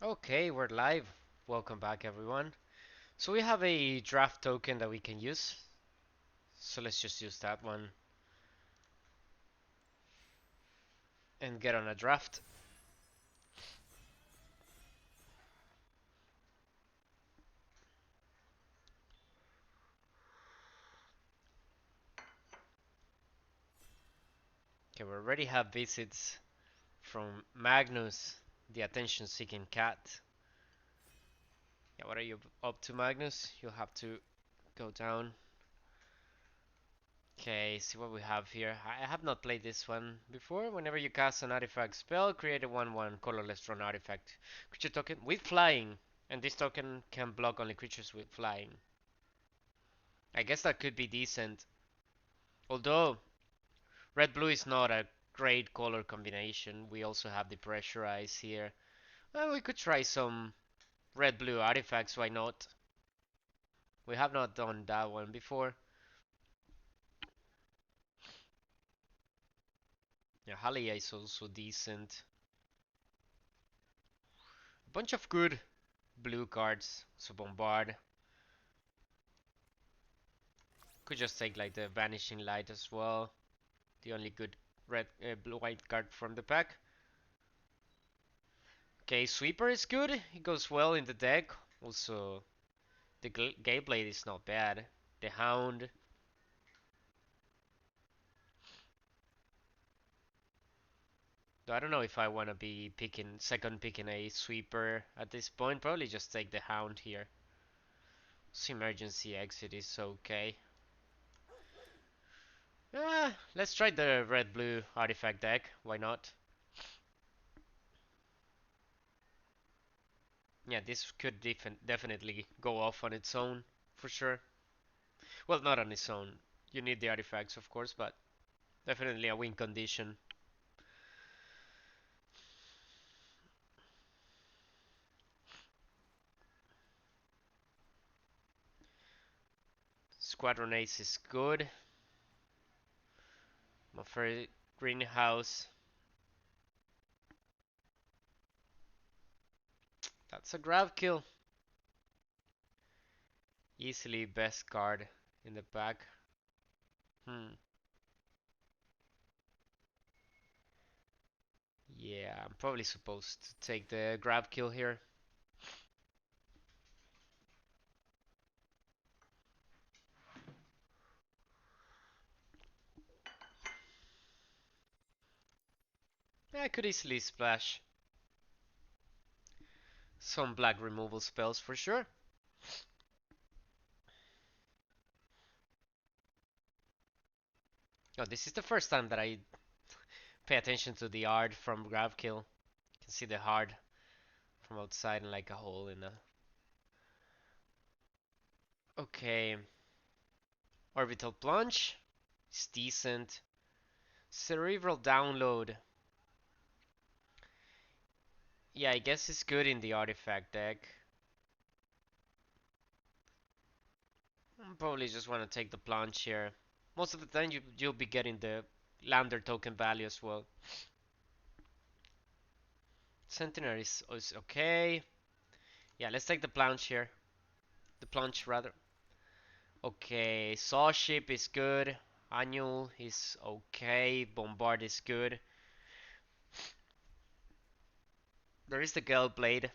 Okay, we're live. Welcome back, everyone. So we have a draft token that we can use. So let's just use that one and get on a draft. Okay, we already have visits from Magnus, the attention-seeking cat. Yeah, what are you up to, Magnus? You'll have to go down. Okay, see what we have here. I have not played this one before. Whenever you cast an artifact spell, create a 1/1 colorless drawn artifact creature token with flying, and this token can block only creatures with flying. I guess that could be decent. Although red blue is not a great color combination, we also have the pressurize here. Well, we could try some red blue artifacts, why not? We have not done that one before. Yeah, Halia is also decent. A bunch of good blue cards. So Bombard. Could just take like the Vanishing Light as well. The only good red blue white card from the pack. Okay, Sweeper is good. It goes well in the deck. Also, the Gameblade is not bad. The Hound. Though I don't know if I want to be second picking a Sweeper at this point. Probably just take the Hound here. So Emergency Exit is okay. Let's try the red-blue artifact deck. Why not? Yeah, this could definitely go off on its own, for sure. Well, not on its own. You need the artifacts, of course, but definitely a win condition. Squadron Ace is good. My favorite greenhouse. That's a grab kill. Easily best card in the pack. Hmm. Yeah, I'm probably supposed to take the grab kill here. Yeah, I could easily splash some black removal spells for sure. Oh, this is the first time that I pay attention to the art from grab kill. You can see the heart from outside and like a hole in a. Okay, orbital plunge. It's decent. Cerebral download. Yeah, I guess it's good in the artifact deck. Probably just want to take the plunge here. Most of the time you'll be getting the lander token value as well. Sentinel is okay. Yeah, let's take the plunge here. The plunge rather. Okay, Saw Ship is good. Annual is okay. Bombard is good. There is the Gale Blade.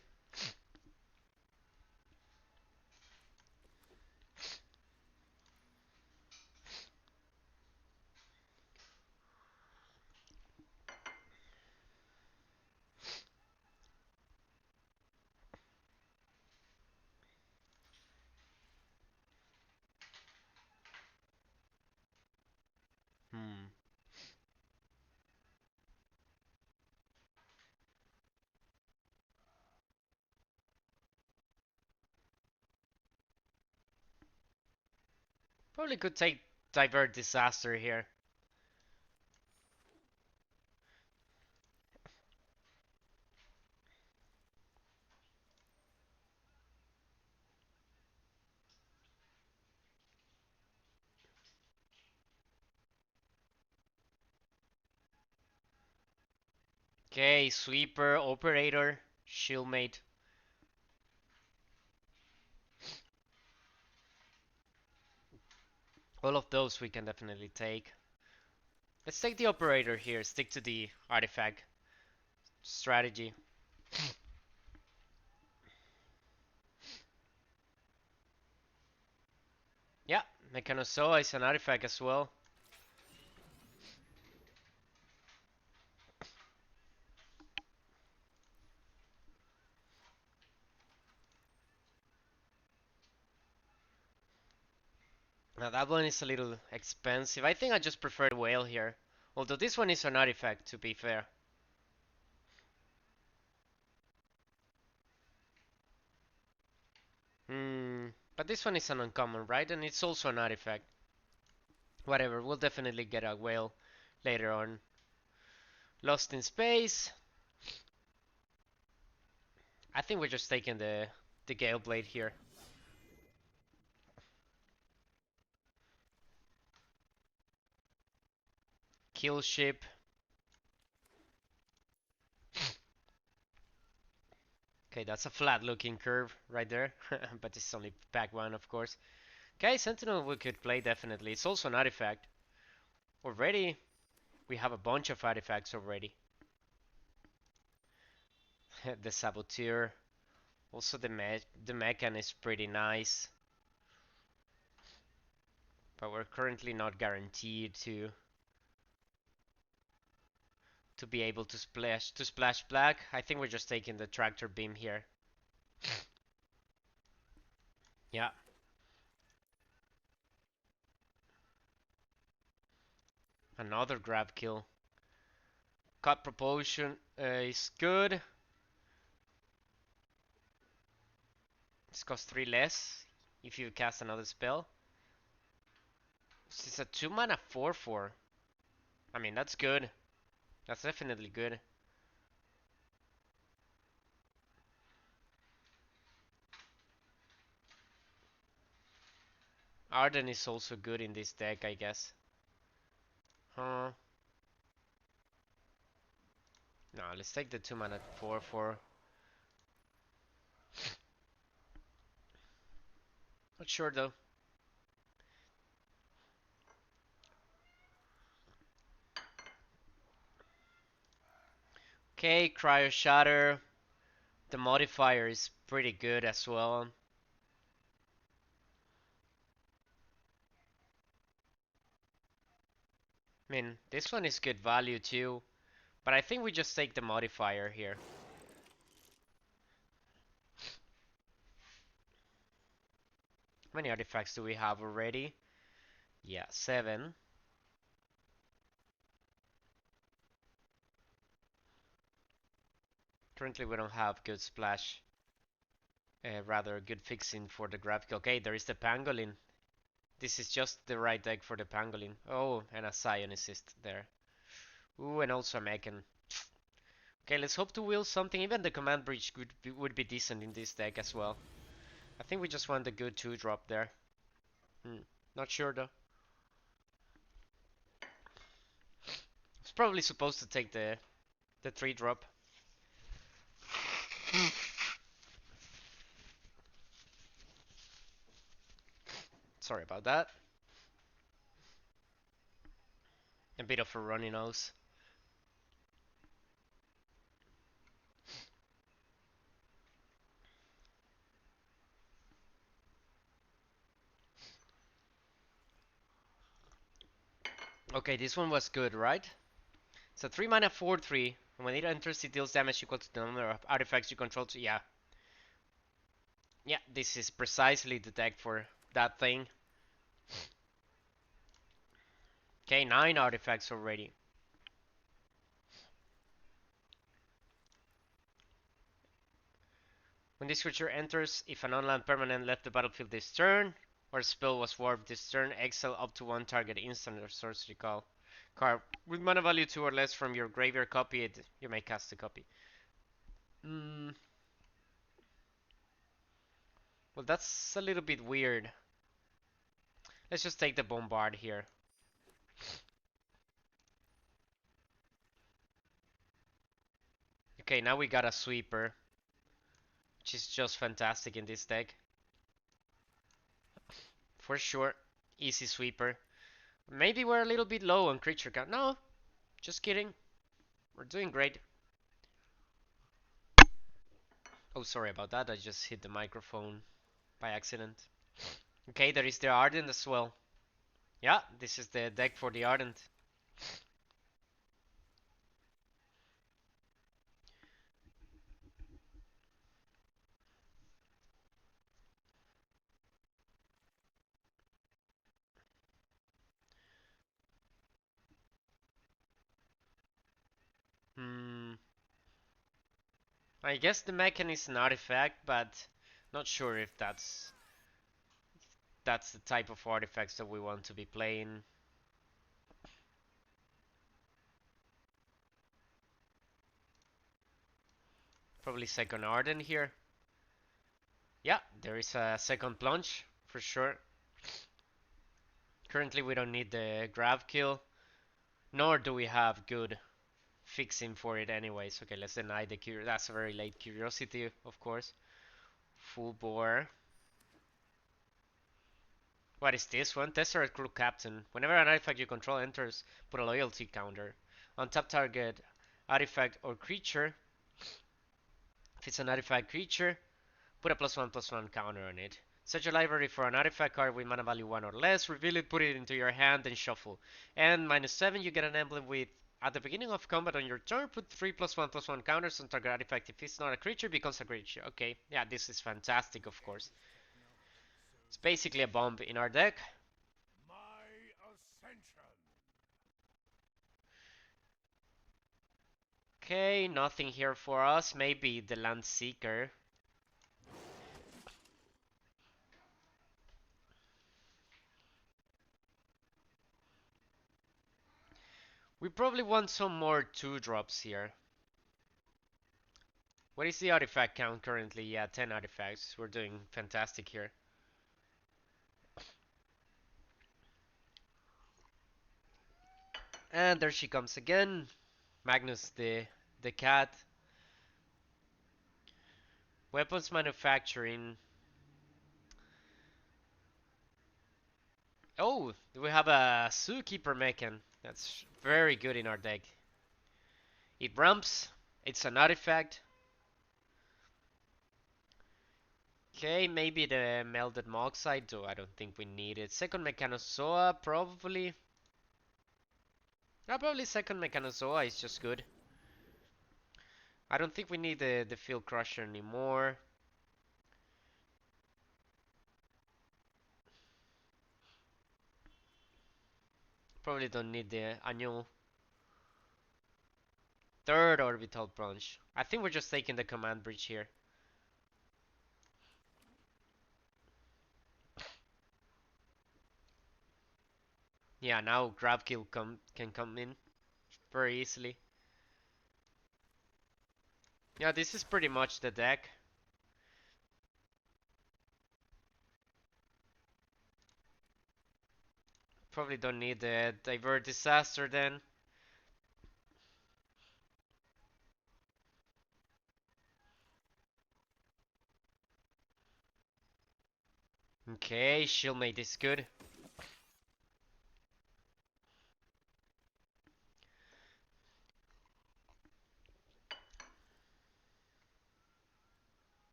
Hmm. Probably could take Divert Disaster here. Okay, Sweeper, Operator, Shieldmate. All of those we can definitely take. Let's take the operator here, stick to the artifact strategy. Yeah, Mechanozoa is an artifact as well. Now that one is a little expensive. I think I just prefer the whale here. Although this one is an artifact, to be fair. But this one is an uncommon, right? And it's also an artifact. Whatever, we'll definitely get a whale later on. Lost in Space. I think we're just taking the Gale Blade here. Kill ship. Okay, that's a flat looking curve right there. But it's only pack one, of course. Okay, Sentinel we could play definitely. It's also an artifact. Already, we have a bunch of artifacts already. The Saboteur. Also the Mechan is pretty nice. But we're currently not guaranteed to be able to splash black. I think we're just taking the tractor beam here. Yeah. Another grab kill. Cut propulsion is good. This costs 3 less if you cast another spell. This is a 2 mana 4/4. I mean, that's good. That's definitely good. Arden is also good in this deck, I guess. Huh. No, let's take the 2 mana 4/4. Not sure though. Okay, Cryo Shatter. The modifier is pretty good as well. I mean, this one is good value too. But I think we just take the modifier here. How many artifacts do we have already? Yeah, 7. Currently we don't have good splash. Rather good fixing for the graphic. Okay, there is the pangolin. This is just the right deck for the pangolin. Oh, and a Psionicist there. Ooh, and also a Mechan. Okay, let's hope to wheel something. Even the command breach would be decent in this deck as well. I think we just want a good 2-drop there. Not sure though. It's probably supposed to take the 3-drop. Sorry about that. A bit of a runny nose. Okay, this one was good, right? So 3 mana 4/3. And when it enters, it deals damage equal to the number of artifacts you control. Yeah. Yeah, this is precisely the deck for that thing. Okay, 9 artifacts already. When this creature enters, if an online permanent left the battlefield this turn, or a spell was warped this turn, exile up to 1 target instant or sorcery card with mana value 2 or less from your graveyard. Copy it. You may cast a copy. Well, that's a little bit weird. Let's just take the bombard here. Okay, now we got a sweeper, which is just fantastic in this deck. For sure. Easy sweeper. Maybe we're a little bit low on creature count. No, just kidding. We're doing great. Oh, sorry about that. I just hit the microphone by accident. Okay, there is the Ardent as well. Yeah, this is the deck for the Ardent. Hmm. I guess the Mechan is an artifact, but not sure if that's the type of artifacts that we want to be playing. Probably second Ardent here. Yeah, there is a second plunge for sure. Currently we don't need the grab kill, nor do we have good fixing for it anyways. Okay, let's deny the cure. That's a very late curiosity, of course. Full bore. What is this one? Tesseract Crew Captain. Whenever an artifact you control enters, put a loyalty counter on top target artifact or creature. If it's an artifact creature, put a +1/+1 counter on it. Search your library for an artifact card with mana value 1 or less, reveal it, put it into your hand, and shuffle. And -7, you get an emblem with at the beginning of combat on your turn, put 3 +1/+1 counters on target artifact. If it's not a creature, becomes a creature. Okay, yeah, this is fantastic, of course. It's basically a bomb in our deck. Okay, nothing here for us. Maybe the Land Seeker. We probably want some more 2-drops here. What is the artifact count currently? Yeah, 10 artifacts. We're doing fantastic here. And there she comes again. Magnus the cat. Weapons manufacturing. Oh, we have a Zookeeper Mechan. That's very good in our deck. It ramps. It's an artifact. Okay, maybe the Melted Moxide, though I don't think we need it. Second Mechanozoa, probably. Yeah, probably second Mechanozoa is just good. I don't think we need the Field Crusher anymore. Probably don't need the annual third Orbital Plunge. I think we're just taking the Command Bridge here. Yeah, now Grab Kill can come in very easily. Yeah, this is pretty much the deck. Probably don't need the Divert Disaster then. Okay, Shieldmate is good.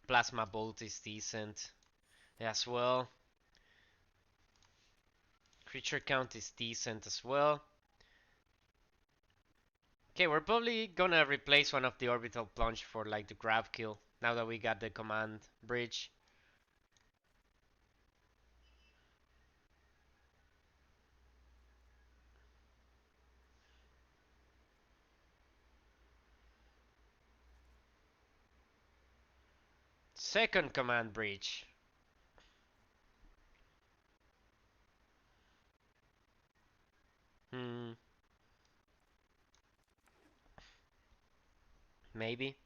Plasma Bolt is decent as well. Creature count is decent as well. Okay, we're probably gonna replace one of the Orbital Plunge for like the Grab Kill now that we got the Command Bridge. Second Command Bridge. Hmm. Maybe.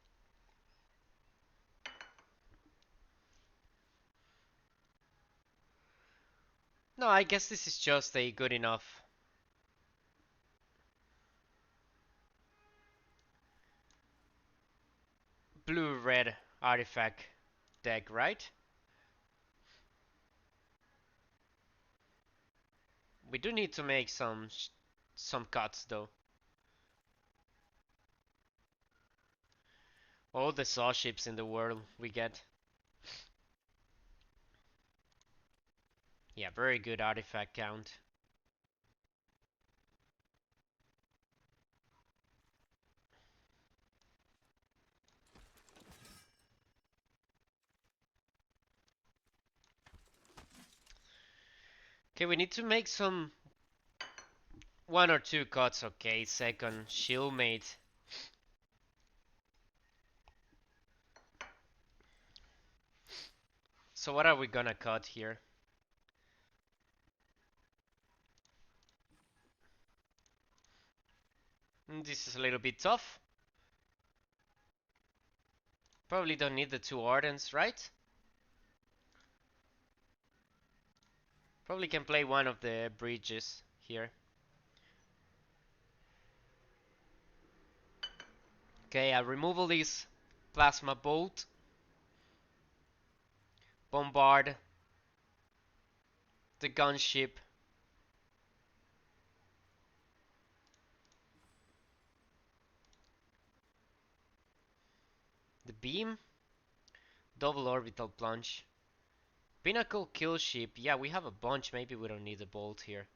No, I guess this is just a good enough blue-red artifact deck, right? We do need to make some cuts though. All the saw ships in the world we get. Yeah, very good artifact count. Okay, we need to make some one or two cuts. Okay, second shieldmate. So what are we gonna cut here? This is a little bit tough. Probably don't need the two Ardents, right? Probably can play one of the bridges here. Okay, I'll remove all these plasma bolt. Bombard the gunship. The beam. Double orbital plunge. Pinnacle kill ship. Yeah, we have a bunch. Maybe we don't need a bolt here.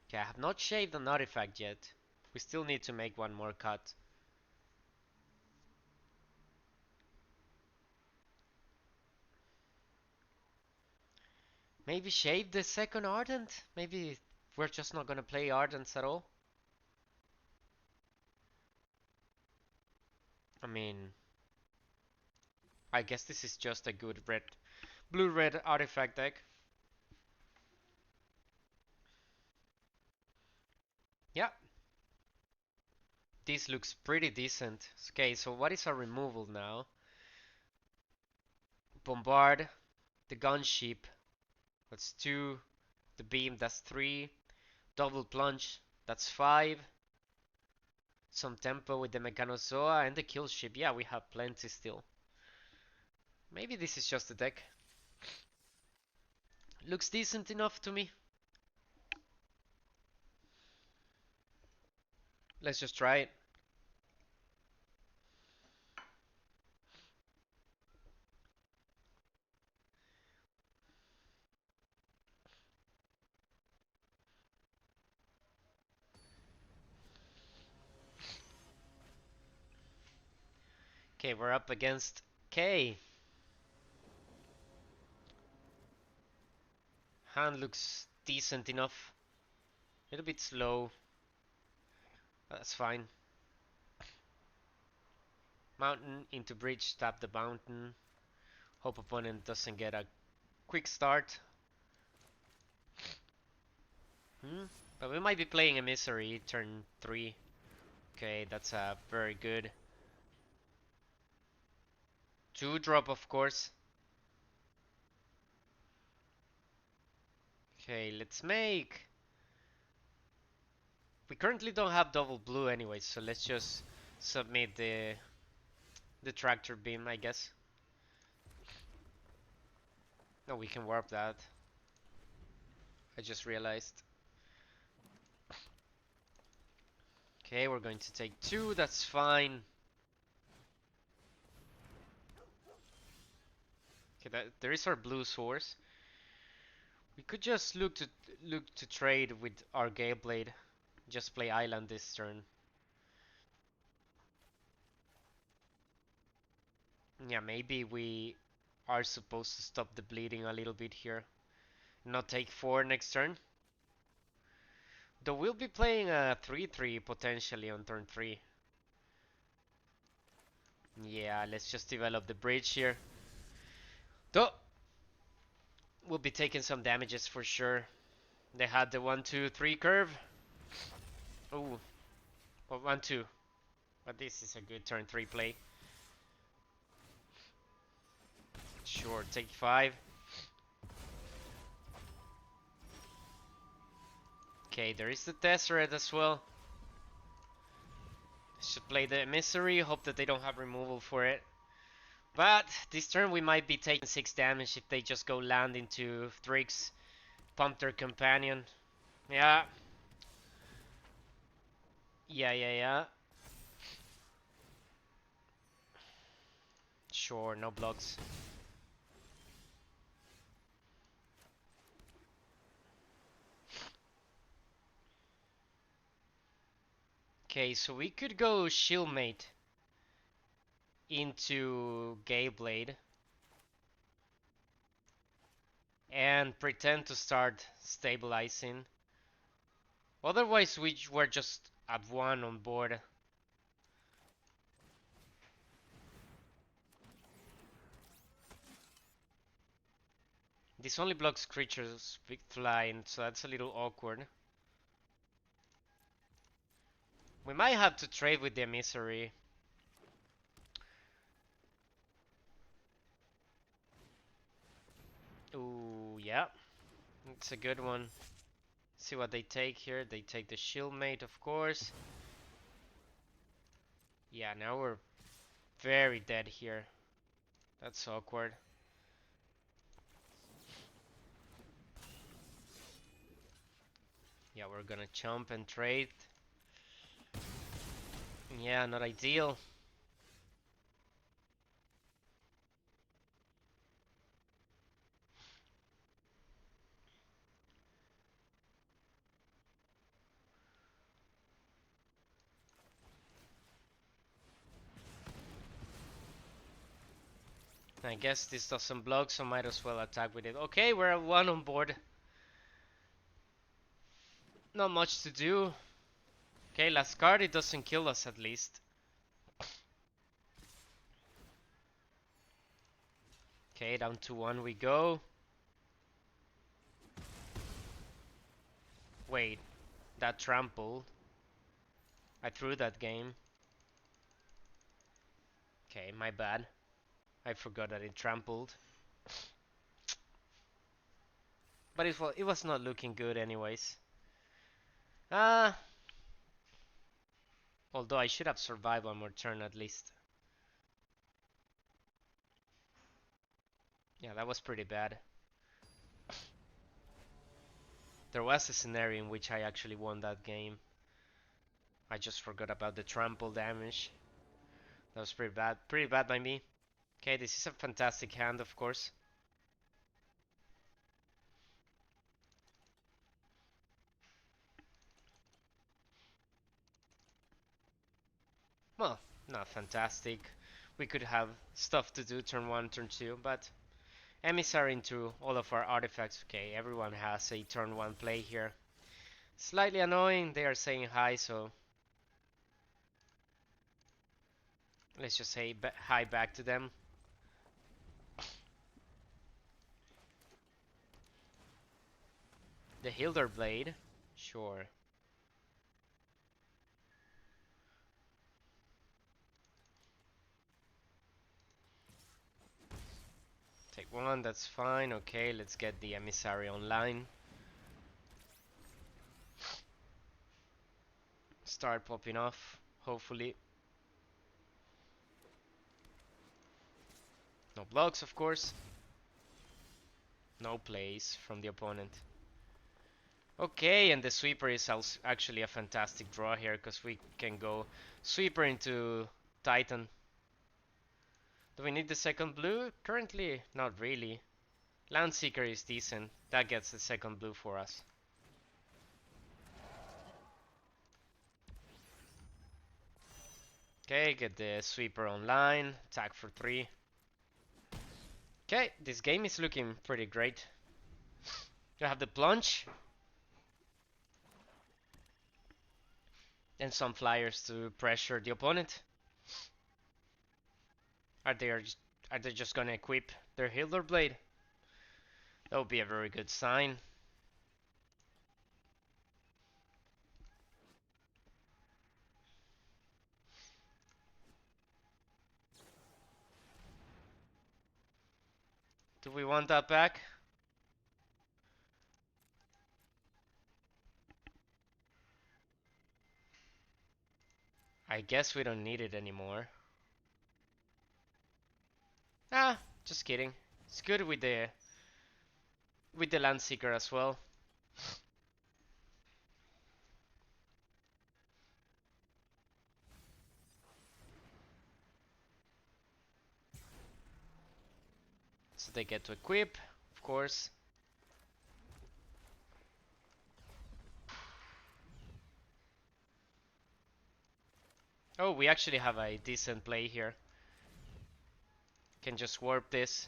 Okay, I have not shaved an artifact yet. We still need to make one more cut. Maybe shave the second Ardent? Maybe we're just not gonna play Ardents at all? I mean, I guess this is just a good blue-red artifact deck. Yeah, this looks pretty decent. Okay, so what is our removal now? Bombard, the gunship, that's 2. The beam, that's 3. Double plunge, that's 5. Some tempo with the Mechanozoa and the kill ship. Yeah, we have plenty still. Maybe this is just a deck. Looks decent enough to me. Let's just try it. Okay, we're up against K. Hand looks decent enough. A little bit slow. That's fine. Mountain into bridge, tap the mountain. Hope opponent doesn't get a quick start. But we might be playing Emissary turn 3. Okay, that's very good. 2-drop, of course. Okay, let's make... We currently don't have double blue anyway, so let's just submit the tractor beam, I guess. No, we can warp that. I just realized. Okay, we're going to take 2, that's fine. Okay, there is our blue source. We could just look to trade with our Gale Blade. Just play island this turn. Yeah, maybe we are supposed to stop the bleeding a little bit here. Not take 4 next turn. Though we'll be playing a 3-3 potentially on turn 3. Yeah, let's just develop the bridge here. Though we'll be taking some damages for sure. They had the 1-2-3 curve. Oh, well, 1-2. But this is a good turn 3 play. Sure, take 5. Okay, there is the Tesseract as well. Should play the Emissary, hope that they don't have removal for it. But this turn we might be taking 6 damage if they just go land into Thrix, pump their companion. Yeah, yeah. Sure, no blocks. Okay, so we could go Shieldmate into Gayblade and pretend to start stabilizing. Otherwise, we're just at 1 on board. This only blocks creatures flying, so that's a little awkward. We might have to trade with the Emissary. Ooh, yeah. It's a good one. See what they take here. They take the Shieldmate, of course. Yeah, now we're very dead here. That's awkward. Yeah, we're gonna jump and trade. Yeah, not ideal. I guess this doesn't block, so might as well attack with it. Okay, we're at 1 on board. Not much to do. Okay, last card, it doesn't kill us at least. Okay, down to 1 we go. Wait, that trampled. I threw that game. Okay, my bad. I forgot that it trampled. But it was not looking good anyways. Ah, although I should have survived 1 more turn at least. Yeah, that was pretty bad. There was a scenario in which I actually won that game. I just forgot about the trample damage. That was pretty bad. Pretty bad by me. Okay, this is a fantastic hand, of course. Well, not fantastic. We could have stuff to do turn 1, turn 2, but Emissary into all of our artifacts. Okay, everyone has a turn 1 play here. Slightly annoying, they are saying hi, so let's just say hi back to them. The Hilder Blade, sure. Take 1, that's fine. Okay, let's get the Emissary online. Start popping off, hopefully. No blocks, of course. No plays from the opponent. Okay, and the sweeper is actually a fantastic draw here because we can go sweeper into Titan. Do we need the second blue? Currently, not really. Landseeker is decent. That gets the second blue for us. Okay, get the sweeper online. Attack for 3. Okay, this game is looking pretty great. You have the plunge. And some flyers to pressure the opponent. Are they are they just gonna equip their Hilder Blade? That would be a very good sign. Do we want that back? I guess we don't need it anymore. Ah, just kidding. It's good with the Landseeker as well. So they get to equip, of course. Oh, we actually have a decent play here. Can just warp this.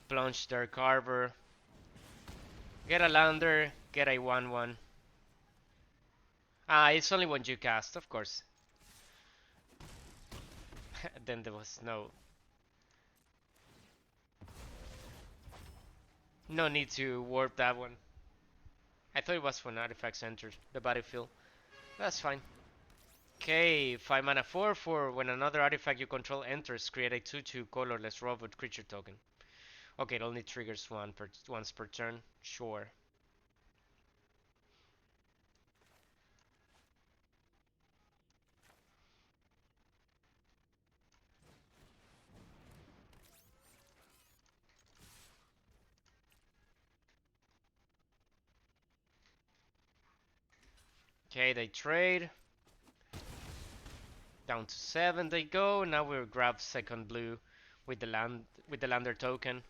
Plunge their Carver. Get a lander, get a 1-1. Ah, it's only when you cast, of course. Then there was no need to warp that one. I thought it was when artifacts enter the battlefield. That's fine. Okay, 5 mana 4 for when another artifact you control enters, create a 2/2 colorless robot creature token. Okay, it only triggers once per turn. Sure. Okay, they trade. Down to 7 they go. Now we'll grab second blue with the lander token.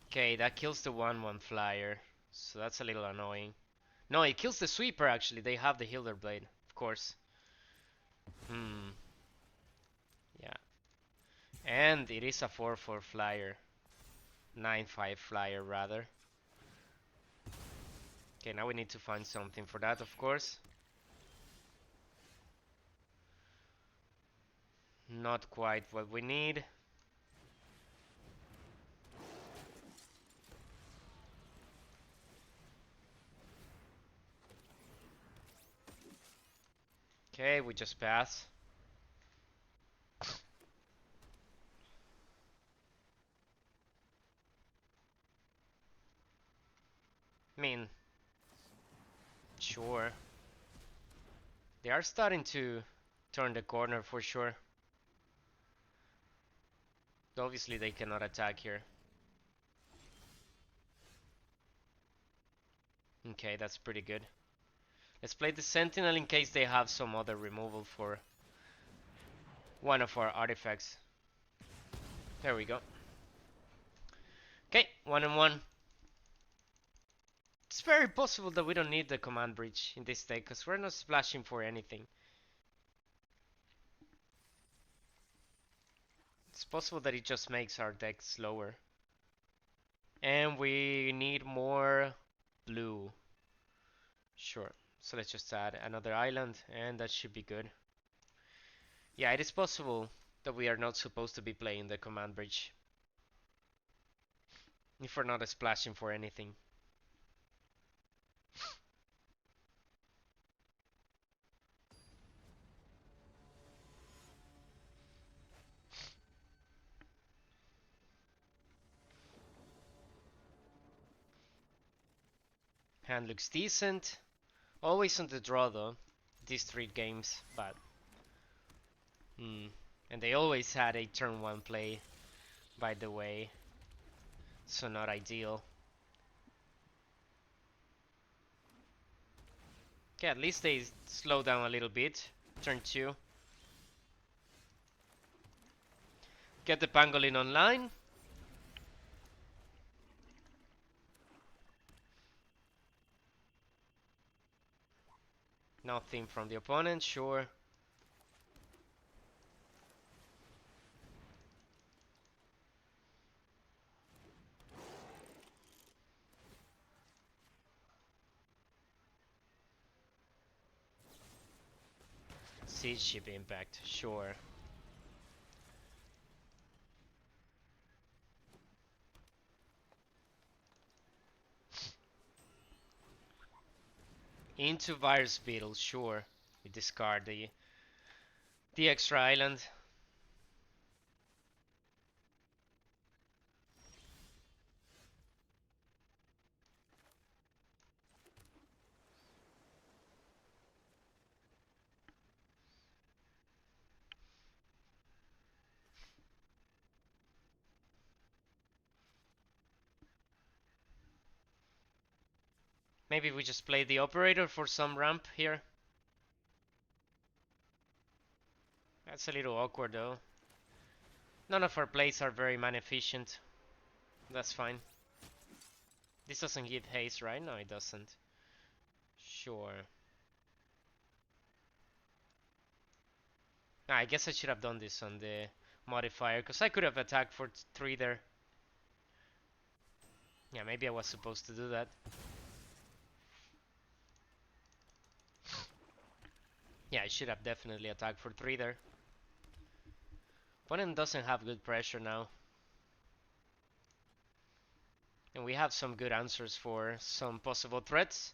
Okay, that kills the 1/1 flyer. So that's a little annoying. No, it kills the sweeper actually. They have the Hilder Blade, of course. Hmm. Yeah. And it is a 4/4 flyer. 9/5 flyer rather. Okay, now we need to find something for that, of course. Not quite what we need. Okay, we just pass. I mean, sure. They are starting to turn the corner for sure. Obviously, they cannot attack here. Okay, that's pretty good. Let's play the Sentinel in case they have some other removal for one of our artifacts. There we go. Okay, 1-1. It's very possible that we don't need the command bridge in this deck because we're not splashing for anything. It's possible that it just makes our deck slower. And we need more blue. Sure. So let's just add another island and that should be good. Yeah, it is possible that we are not supposed to be playing the command bridge. If we're not splashing for anything. Hand looks decent. Always on the draw though, these 3 games, but and they always had a turn 1 play, by the way, so not ideal. Okay, at least they slow down a little bit. Turn 2. Get the pangolin online. Nothing from the opponent, sure. Siege ship impact, sure. Into virus beetle, sure. We discard The extra island. Maybe we just play the operator for some ramp here. That's a little awkward though. None of our plays are very mana efficient. That's fine. This doesn't give haste, right? No, it doesn't. Sure. I guess I should have done this on the modifier, because I could have attacked for 3 there. Yeah, maybe I was supposed to do that. Yeah, I should have definitely attacked for 3 there. Opponent doesn't have good pressure now. And we have some good answers for some possible threats.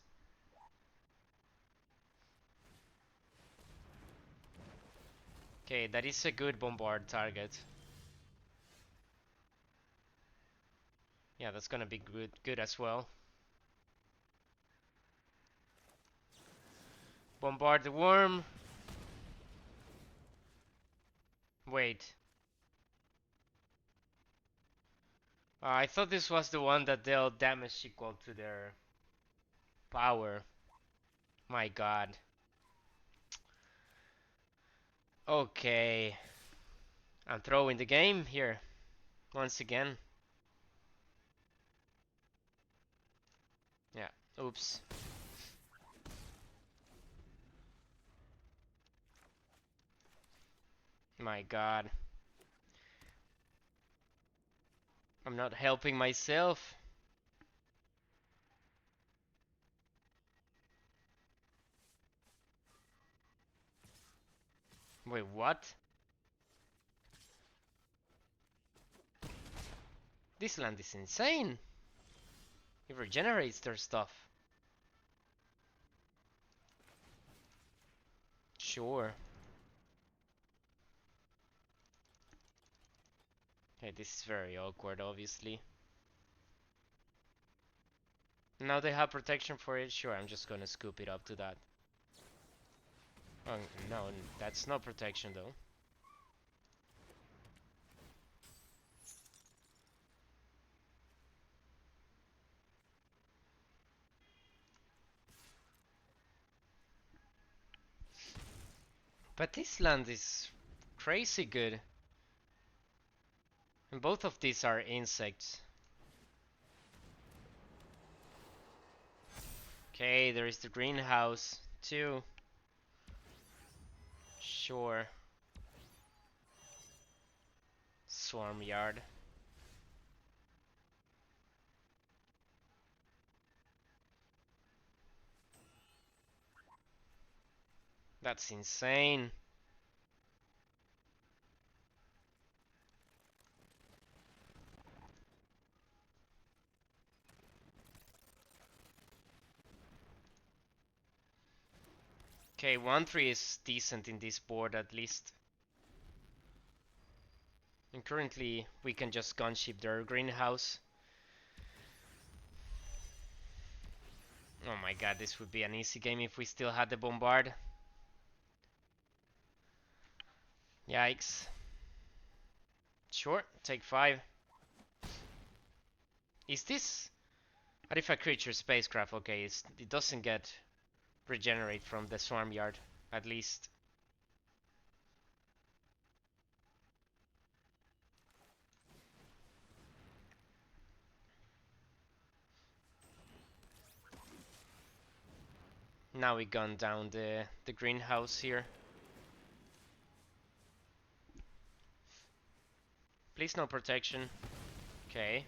Okay, that is a good bombard target. Yeah, that's gonna be good as well. Bombard the worm. Wait. I thought this was the one that dealt damage equal to their power. My god. Okay. I'm throwing the game here. Once again. Yeah. Oops. My god. I'm not helping myself. Wait, what? This land is insane. It regenerates their stuff. Sure. Okay, this is very awkward, obviously. Now they have protection for it. Sure, I'm just gonna scoop it up to that. Oh, no, that's not protection though. But this land is crazy good. And both of these are insects. Okay, there is the greenhouse too. Sure. Swarm yard. That's insane. Okay, 1-3 is decent in this board at least. And currently we can just gunship their greenhouse. Oh my god, this would be an easy game if we still had the bombard. Yikes. Sure, take 5. Is this artifact creature spacecraft? Okay, it doesn't get regenerate from the swarm yard, at least. Now we gun down the greenhouse here. Please no protection. Okay.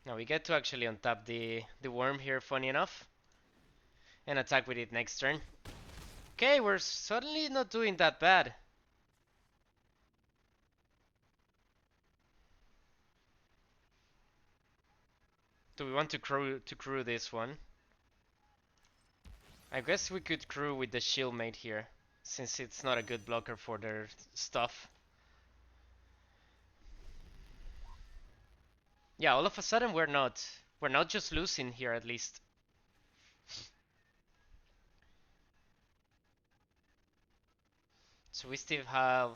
Now we get to actually untap the worm here, funny enough. And attack with it next turn. Okay, we're suddenly not doing that bad. Do we want to crew this one? I guess we could crew with the shield mate here, since it's not a good blocker for their stuff. Yeah, all of a sudden we're not just losing here at least. So we still have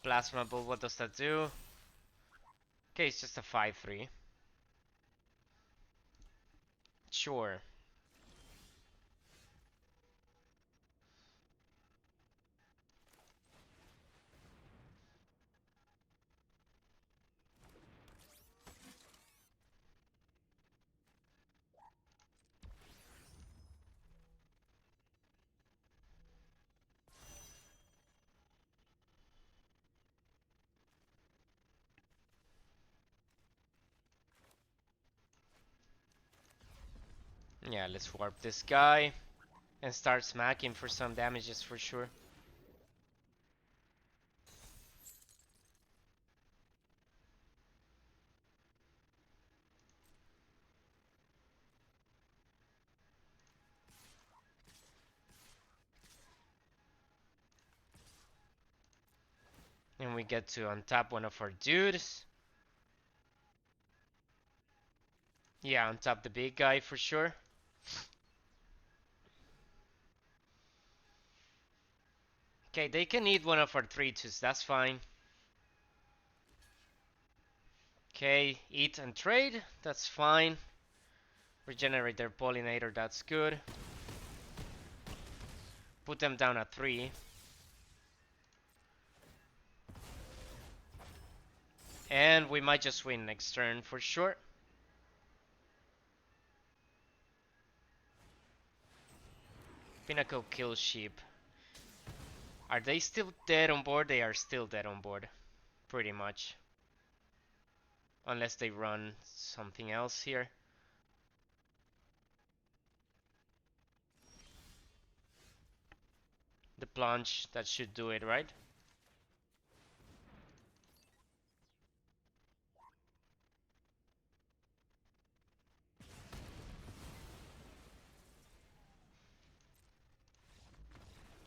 plasma ball. What does that do? Okay, it's just a 5-3. Sure. Yeah, let's warp this guy and start smacking for some damages for sure. And we get to untap one of our dudes. Yeah, untap the big guy for sure. Okay, they can eat one of our 3-2s, that's fine. Okay, eat and trade, that's fine. Regenerate their pollinator, that's good. Put them down at 3. And we might just win next turn for sure. Pinnacle kill sheep. Are they still dead on board? They are still dead on board. Pretty much. Unless they run something else here. The plunge, that should do it, right?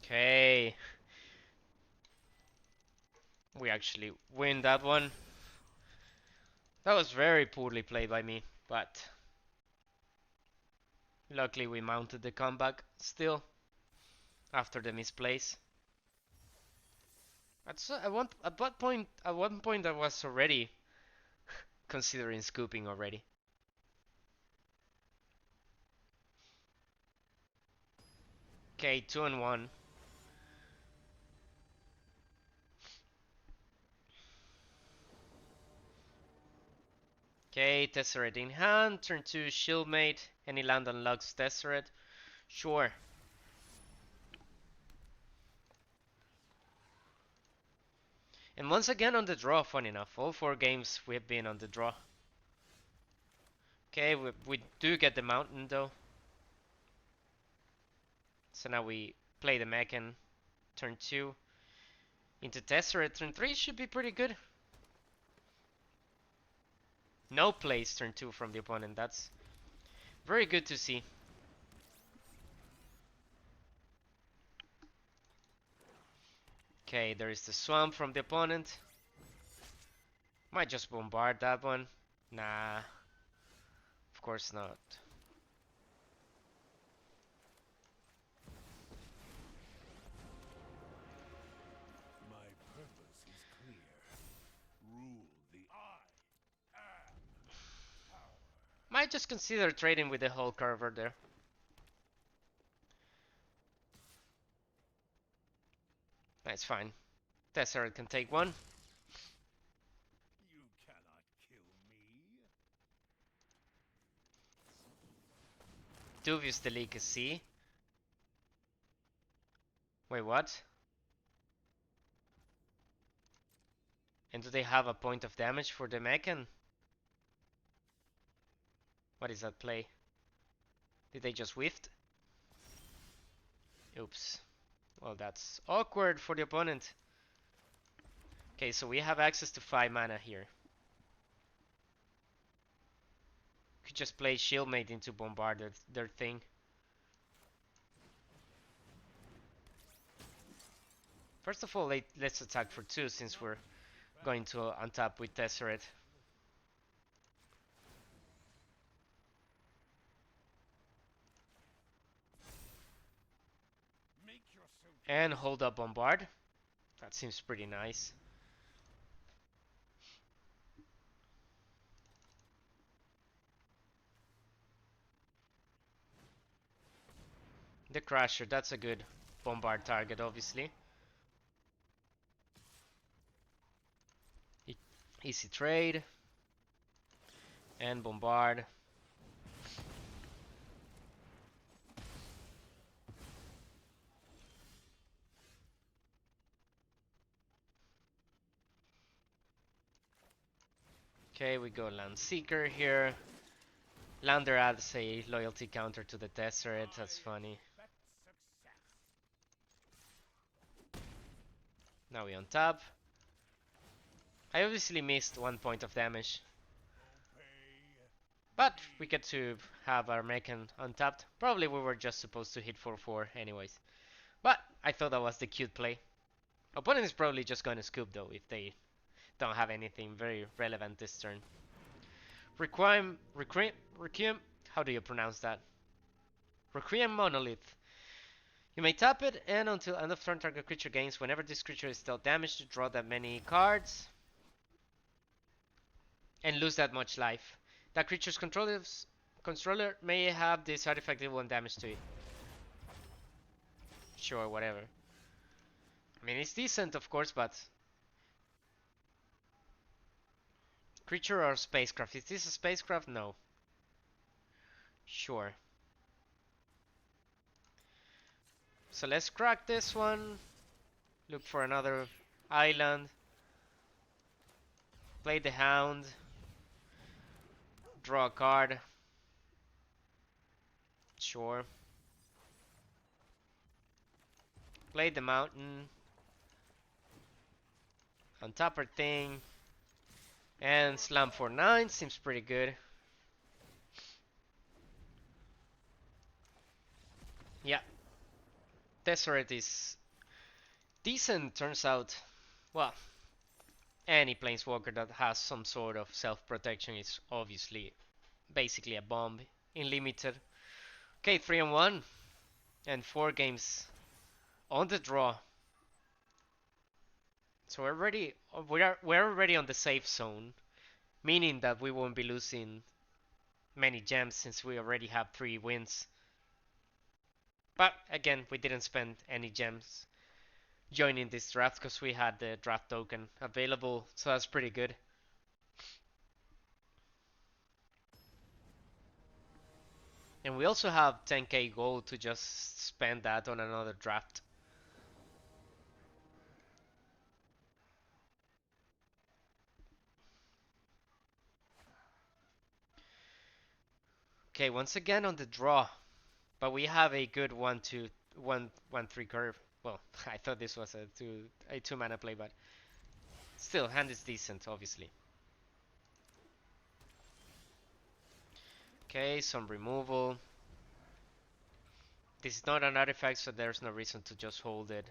Okay. We actually win that one. That was very poorly played by me, but luckily we mounted the comeback still after the misplays. At one point I was already considering scooping already. Okay, 2-1. Okay, Tesseract in hand, turn 2 Shieldmate, any land unlocks Tesseract. Sure. And once again on the draw, fun enough. All 4 games we have been on the draw. Okay, we do get the mountain though. So now we play the Mechan, turn 2. Into Tesseract, turn 3 should be pretty good. No plays turn 2 from the opponent, that's very good to see. Okay, there is the swamp from the opponent. Might just bombard that one. Nah, of course not. My purpose is clear. Rule the I am power. Might just consider trading with the whole carver there. That's fine. Tesseract can take one. You cannot kill me. Duvius Delicacy. Wait, what? And do they have a point of damage for the Mechan? What is that play? Did they just whiffed? Oops. Well, that's awkward for the opponent. Okay, so we have access to 5 mana here. could just play Shieldmate into bombard their thing. First of all, let's attack for 2 since we're going to untap with Tesseract. And hold up bombard. That seems pretty nice. The Crusher, that's a good bombard target, obviously. Easy trade. And bombard. Okay, we go Landseeker here. Lander adds a loyalty counter to the Tesseract, that's funny. Now we untap. I obviously missed 1 point of damage. But we get to have our Mechan untapped. Probably we were just supposed to hit 4-4 anyways. But I thought that was the cute play. Opponent is probably just going to scoop though if they don't have anything very relevant this turn. Requiem, how do you pronounce that? Requiem Monolith. You may tap it, and until end of turn, target creature gains. Whenever this creature is dealt damage, to draw that many cards and lose that much life. That creature's controller may have this artifact deal 1 damage to it. Sure, whatever. I mean, it's decent, of course, but creature or spacecraft? Is this a spacecraft? No. Sure. So let's crack this one. Look for another island. Play the Hound. Draw a card. Sure. Play the mountain. Untap our thing. And slam for 9. Seems pretty good. Yeah. Tesseract is decent, turns out. Well, any planeswalker that has some sort of self-protection is obviously basically a bomb in limited. Okay, 3-1 and 4 games on the draw. So we're already on the safe zone, meaning that we won't be losing many gems since we already have 3 wins. But again, we didn't spend any gems joining this draft because we had the draft token available, so that's pretty good. And we also have 10k gold to just spend that on another draft. Okay, once again on the draw, but we have a good 1-2-1-1-3 curve. Well, I thought this was a 2 mana play, but still, hand is decent, obviously. Okay, some removal. This is not an artifact, so there's no reason to just hold it.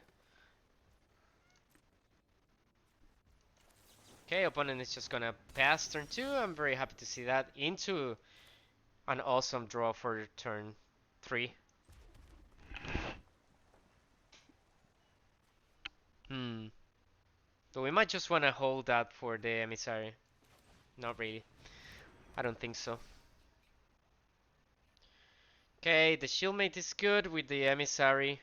Okay, opponent is just gonna pass turn 2. I'm very happy to see that. Into an awesome draw for turn 3. So we might just want to hold that for the emissary. Not really. I don't think so. Okay, the Shieldmate is good with the emissary.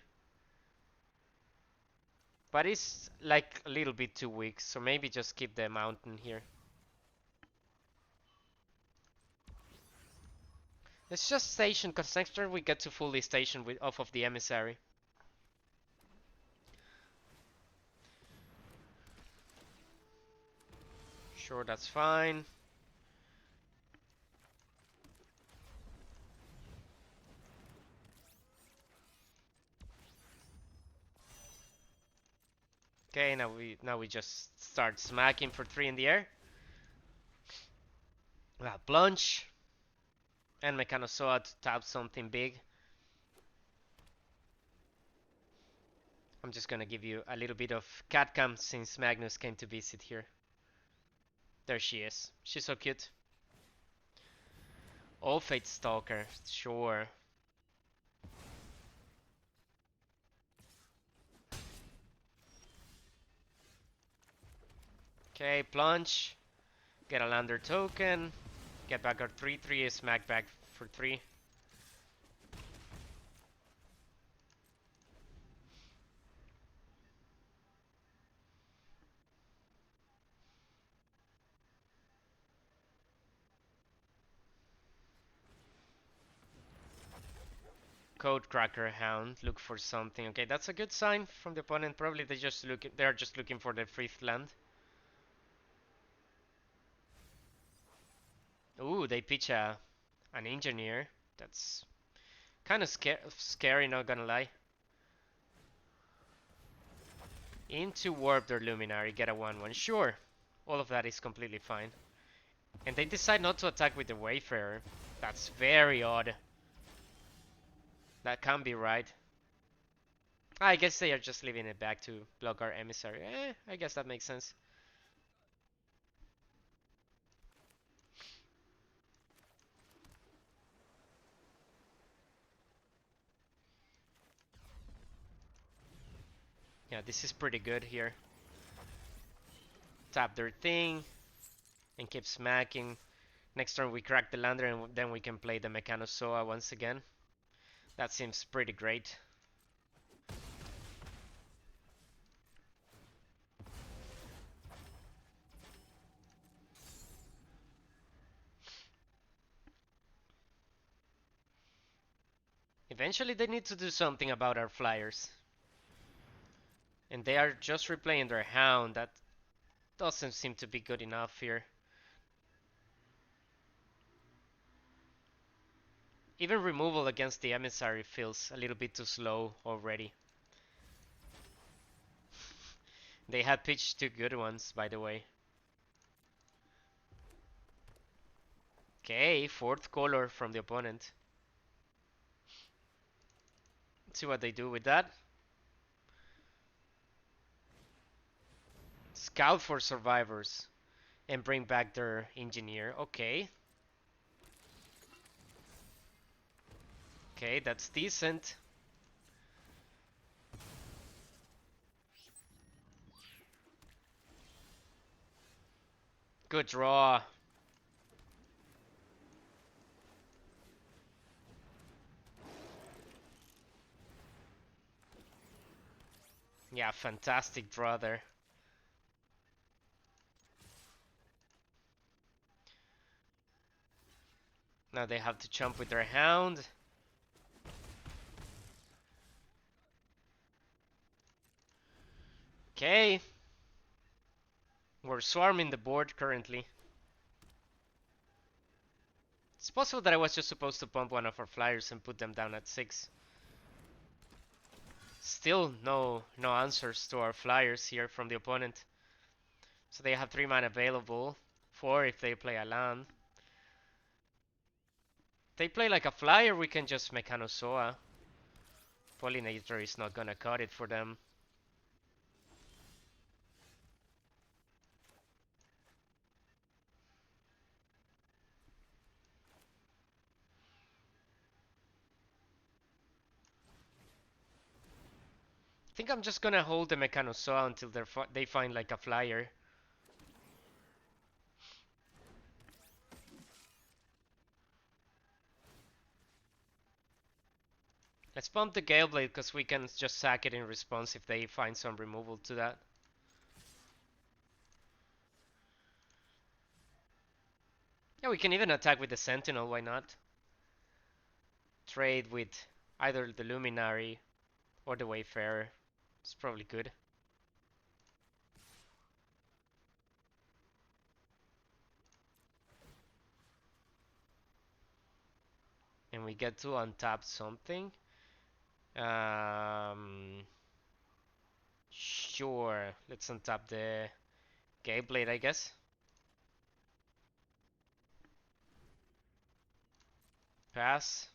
But it's like a little bit too weak, so maybe just keep the mountain here. Let's just station, because next turn we get to fully station off of the emissary. Sure, that's fine. Okay, now we just start smacking for 3 in the air. Plunge. And Mechanozoa to tap something big. I'm just gonna give you a little bit of cat cam since Magnus came to visit here. There she is. She's so cute. All Fate Stalker, sure. Okay, plunge. Get a lander token. Get back our 3/3 smack back for 3. Code Cracker Hound, look for something. Okay, that's a good sign from the opponent. Probably they're just looking for the fifth land. Ooh, they pitch an engineer. That's kind of scary, not gonna lie. Into Warp their Luminary, get a 1/1. Sure, all of that is completely fine. And they decide not to attack with the Wayfarer. That's very odd. That can't be right. I guess they are just leaving it back to block our Emissary. I guess that makes sense. Yeah, this is pretty good here. Tap their thing and keep smacking. Next turn we crack the lander and then we can play the Mechanozoa once again. That seems pretty great. Eventually they need to do something about our flyers. And they are just replaying their Hound. That doesn't seem to be good enough here. Even removal against the Emissary feels a little bit too slow already. They had pitched 2 good ones, by the way. Okay, 4th color from the opponent. Let's see what they do with that. Scout for survivors and bring back their engineer. Okay. Okay, that's decent. Good draw. Yeah, fantastic draw there. Now they have to jump with their Hound. Okay. We're swarming the board currently. It's possible that I was just supposed to pump one of our flyers and put them down at 6. Still no answers to our flyers here from the opponent. So they have 3 mana available. 4 if they play a land. If they play like a flyer, we can just Mechanozoa. Pollinator is not gonna cut it for them. I think I'm just gonna hold the Mechanozoa until they find like a flyer. Let's pump the Galeblade because we can just sack it in response if they find some removal to that. Yeah, we can even attack with the Sentinel, why not? Trade with either the Luminary or the Wayfarer. It's probably good. And we get to untap something. Sure. Let's untap the Galeblade, I guess. Pass.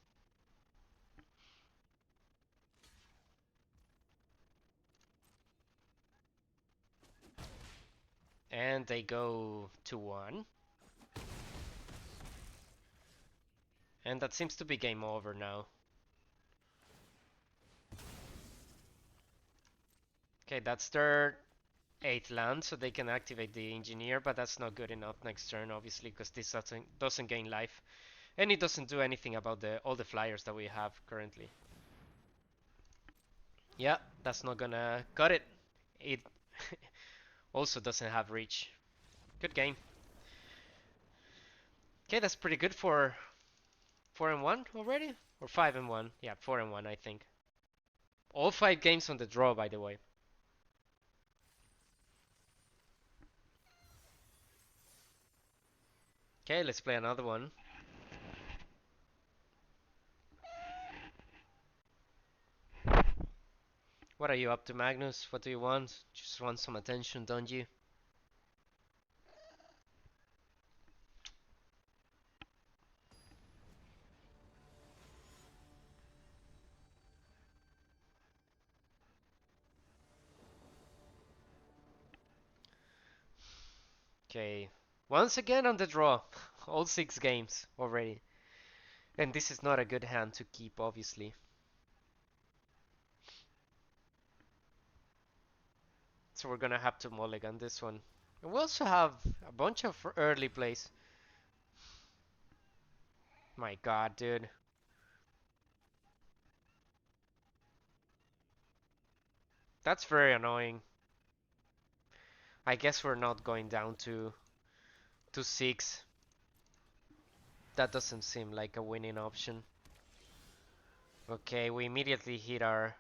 And they go to 1. And that seems to be game over now. Okay, that's their 8th land, so they can activate the engineer, but that's not good enough next turn, obviously, because this doesn't gain life. And it doesn't do anything about all the flyers that we have currently. Yeah, that's not gonna cut it. It also doesn't have reach. Good game. Okay, that's pretty good for 4-1 already? Or 5-1? Yeah, 4-1, I think. All 5 games on the draw, by the way. Okay, let's play another one. What are you up to, Magnus? What do you want? Just want some attention, don't you? Okay, once again on the draw. All 6 games already. And this is not a good hand to keep, obviously. So we're gonna have to mulligan this one. And we also have a bunch of early plays. My god, dude. That's very annoying. I guess we're not going down to 6. That doesn't seem like a winning option. Okay, we immediately hit our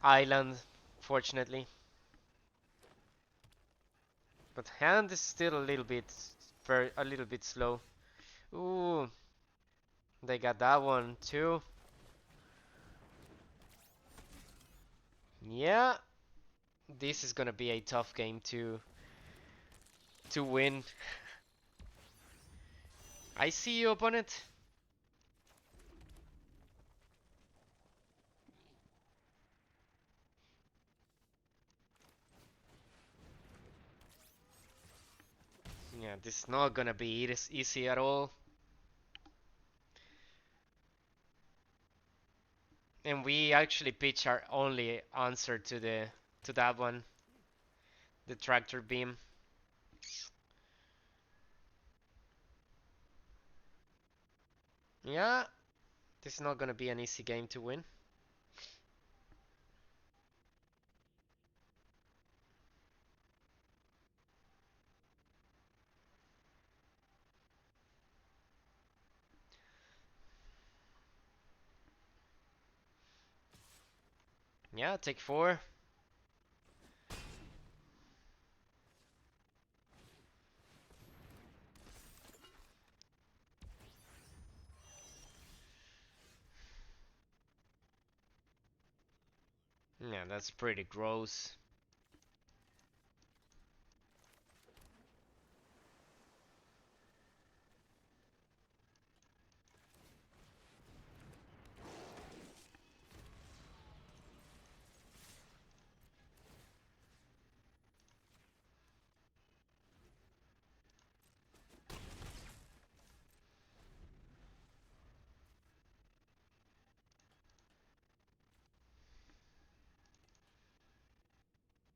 island, fortunately. But hand is still a little bit slow. Ooh, they got that one too. Yeah, this is gonna be a tough game to win. I see you, opponent. Yeah, this is not gonna be easy at all. And we actually pitch our only answer to that one, the tractor beam. Yeah, this is not gonna be an easy game to win. Yeah, take 4. Yeah, that's pretty gross.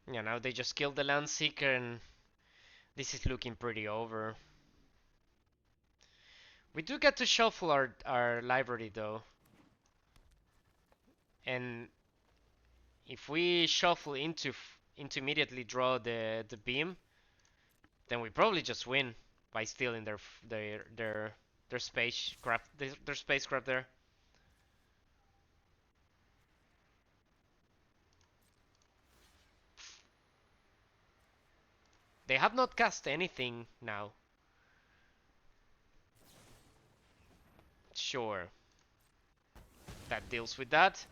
Yeah, now they just killed the Land Seeker and this is looking pretty over. We do get to shuffle our library though. And if we shuffle into immediately draw the beam, then we probably just win by stealing their spacecraft their spacecraft there. They have not cast anything now. Sure. That deals with that.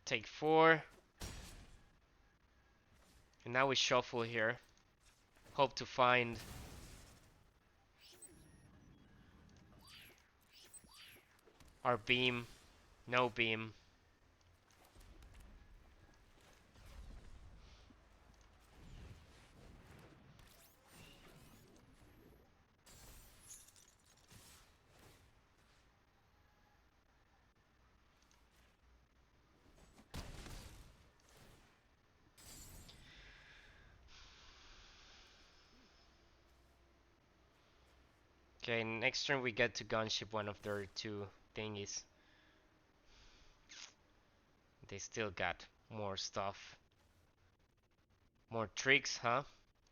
Take 4. And now we shuffle here. Hope to find Our beam. No beam. Okay, next turn we get to gunship one of their two thingies. They still got more stuff. More tricks, huh?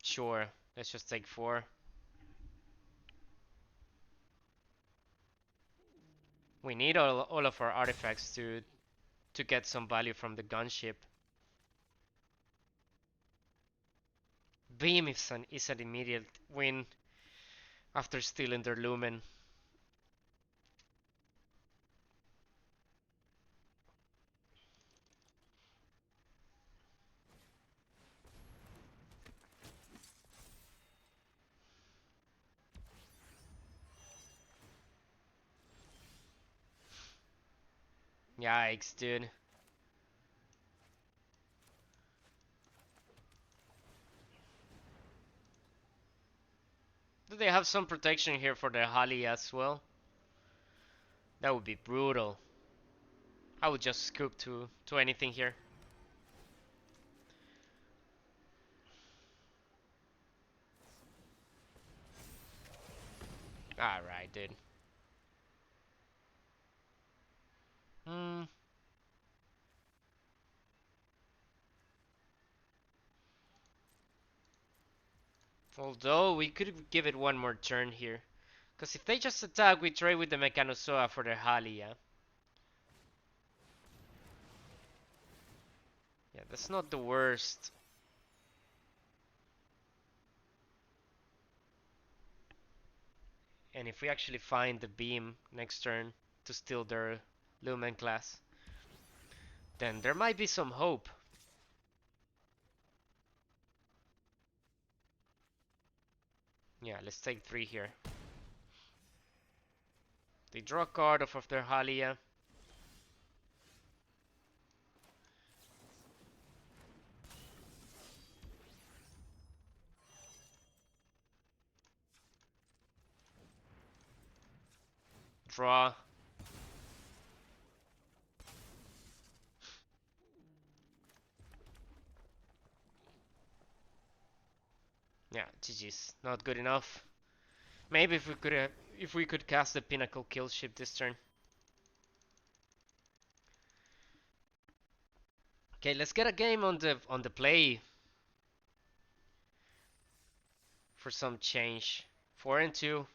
Sure. Let's just take 4. We need all of our artifacts to get some value from the gunship. Beam is an immediate win after stealing their lumen. Yikes, dude. Do they have some protection here for their Hali as well? That would be brutal. I would just scoop to anything here. Alright, dude. Hmm. Although we could give it one more turn here. Because if they just attack, we trade with the Mechanozoa for their Hali, yeah? Yeah, that's not the worst. And if we actually find the beam next turn to steal their Lumen class, then there might be some hope. Yeah, let's take 3 here. They draw a card off of their Halia. Draw. Yeah, GG's. Not good enough. Maybe if we could cast the Pinnacle kill ship this turn. Okay, let's get a game on the play for some change. 4 and 2.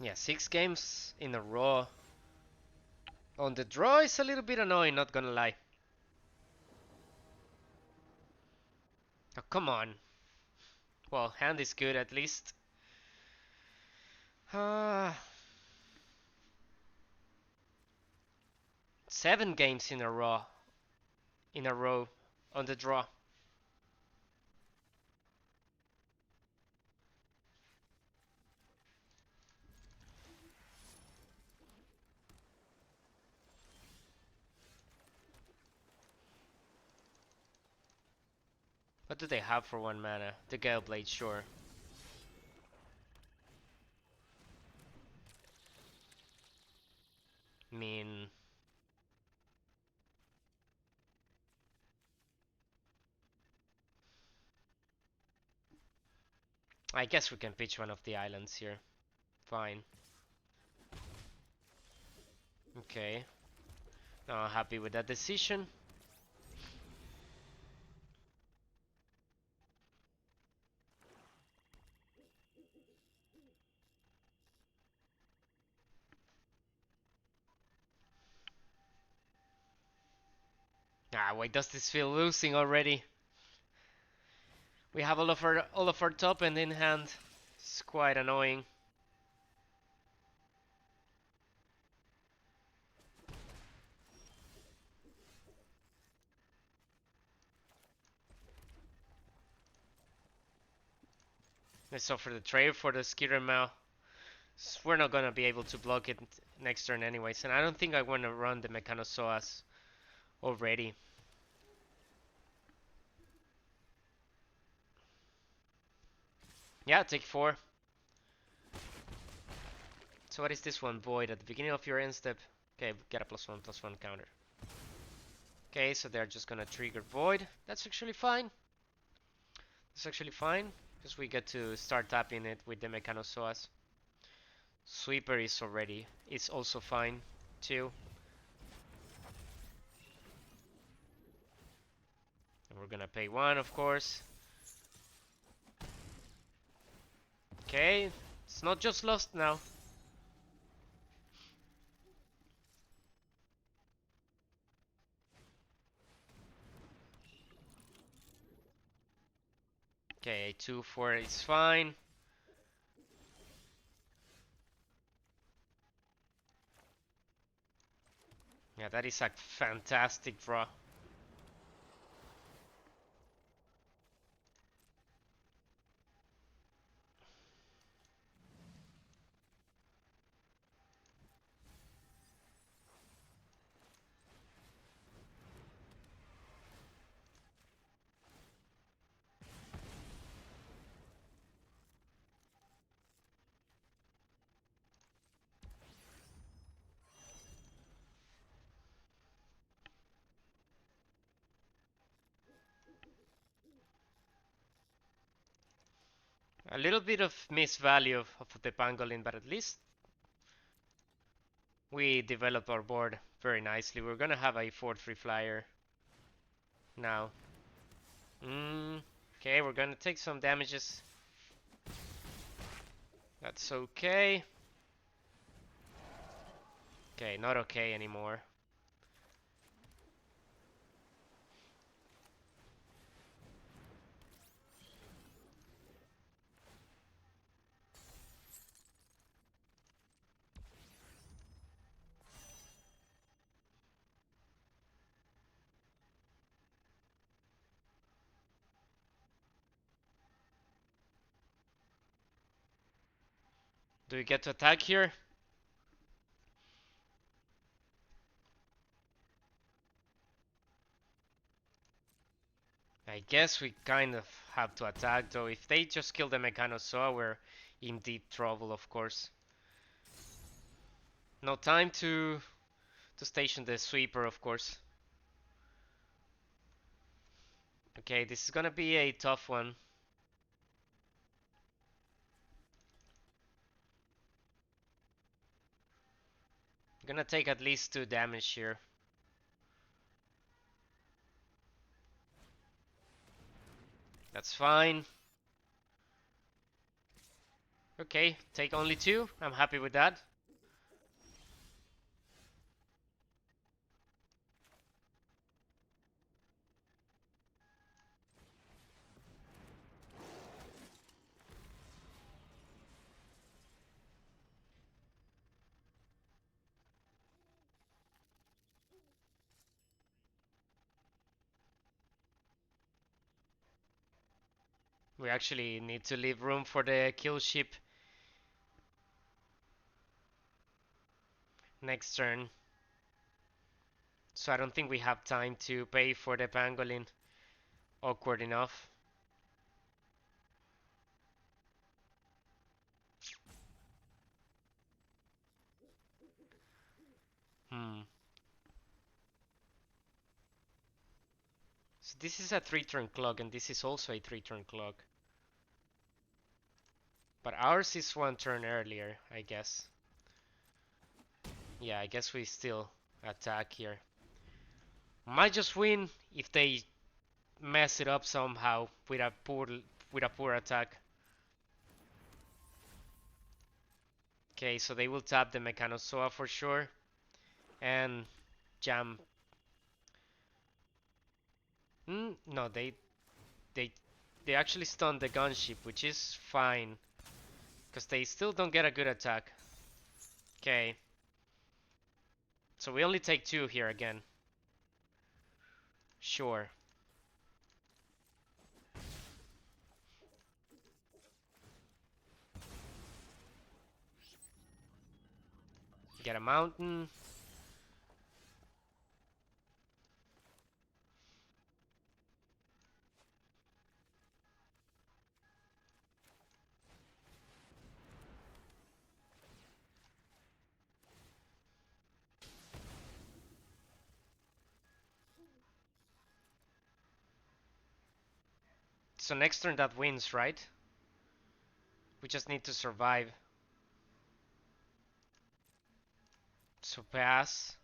Yeah, 6 games in a row. On the draw is a little bit annoying, not gonna lie. Oh, come on. Well, hand is good at least. Uh, 7 games in a row. On the draw. What do they have for 1 mana? The Gale Blade, sure. I mean, I guess we can pitch one of the islands here. Fine. Okay. Not happy with that decision. Ah, why does this feel losing already? We have all of our top end in hand. It's quite annoying. Let's offer the trade for the Skitter Mao. We're not gonna be able to block it next turn anyways, and I don't think I want to run the Mechanozoas already. Yeah, take 4. So what is this one? Void. At the beginning of your end step. Okay, get a +1/+1 counter. Okay, so they're just gonna trigger Void. That's actually fine. That's actually fine. Because we get to start tapping it with the Mechanozoas. Sweeper is also fine too. And we're gonna pay 1, of course. Okay, it's not just lost now. Okay, 2/4 is fine. Yeah, that is a fantastic draw. A little bit of misvalue of the pangolin, but at least we developed our board very nicely. We're gonna have a 4/3 flyer now. Okay, we're gonna take some damages. That's okay. Okay, not okay anymore. Do we get to attack here? I guess we kind of have to attack, though. If they just kill the Mechanozoa, we're in deep trouble, of course. No time to station the sweeper, of course. Okay, this is gonna be a tough one. Gonna take at least 2 damage here. That's fine. Okay, take only 2. I'm happy with that. We actually need to leave room for the kill ship next turn. So I don't think we have time to pay for the pangolin. Awkward enough. Hmm. So this is a 3-turn clock, and this is also a 3-turn clock. But ours is 1 turn earlier, I guess. Yeah, I guess we still attack here. Might just win if they mess it up somehow with a poor attack. Okay, so they will tap the Mechanozoa for sure and jam. No, they they actually stunned the gunship, which is fine. Because they still don't get a good attack. Okay. So we only take 2 here again. Sure. Get a mountain. So next turn that wins, right? We just need to survive. So pass.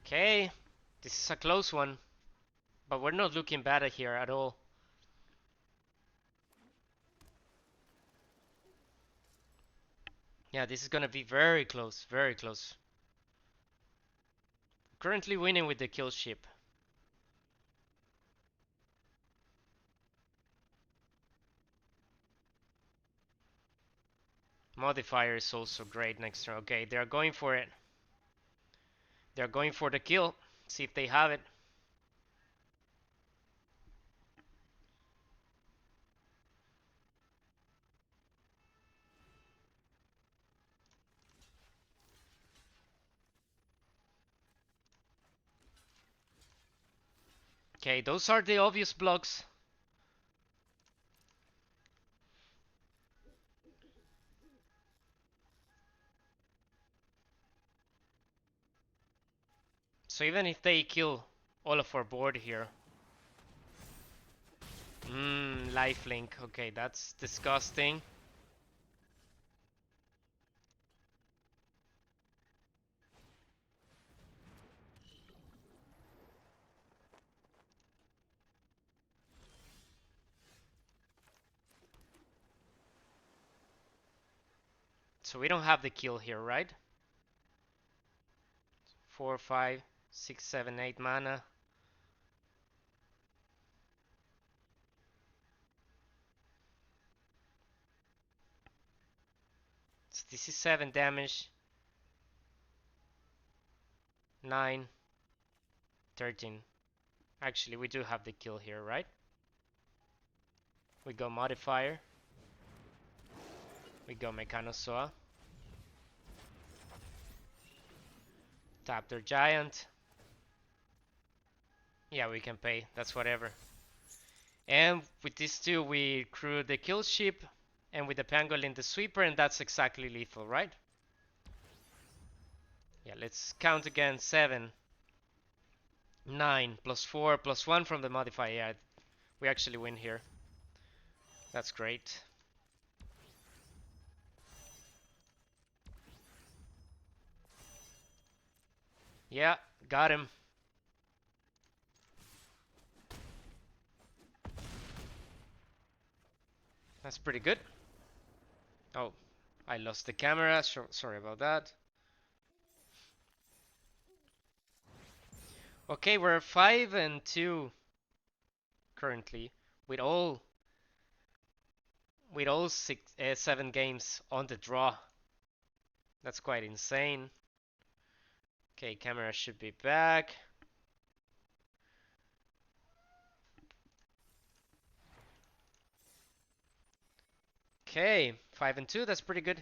Okay. This is a close one. But we're not looking bad here at all. Yeah, this is gonna be very close. Very close. Currently winning with the kill ship. Modifier is also great next turn. Okay, they're going for it. They're going for the kill. See if they have it. Okay, those are the obvious blocks. So even if they kill all of our board here. Lifelink. Okay, that's disgusting. So we don't have the kill here, right? 4, 5, 6, 7, 8 mana. So this is 7 damage. 9, 13. Actually, we do have the kill here, right? We go modifier. We go Mechanozoa. Tap their giant. Yeah, we can pay. That's whatever. And with these two, we crew the kill ship. And with the pangolin, the sweeper. And that's exactly lethal, right? Yeah, let's count again. 7, 9, plus 4, plus 1 from the modifier. Yeah, we actually win here. That's great. Yeah, got him. That's pretty good. Oh, I lost the camera. Sorry about that. Okay, we're 5 and 2 currently with all 7 games on the draw. That's quite insane. Okay, camera should be back. Okay, 5 and 2, that's pretty good.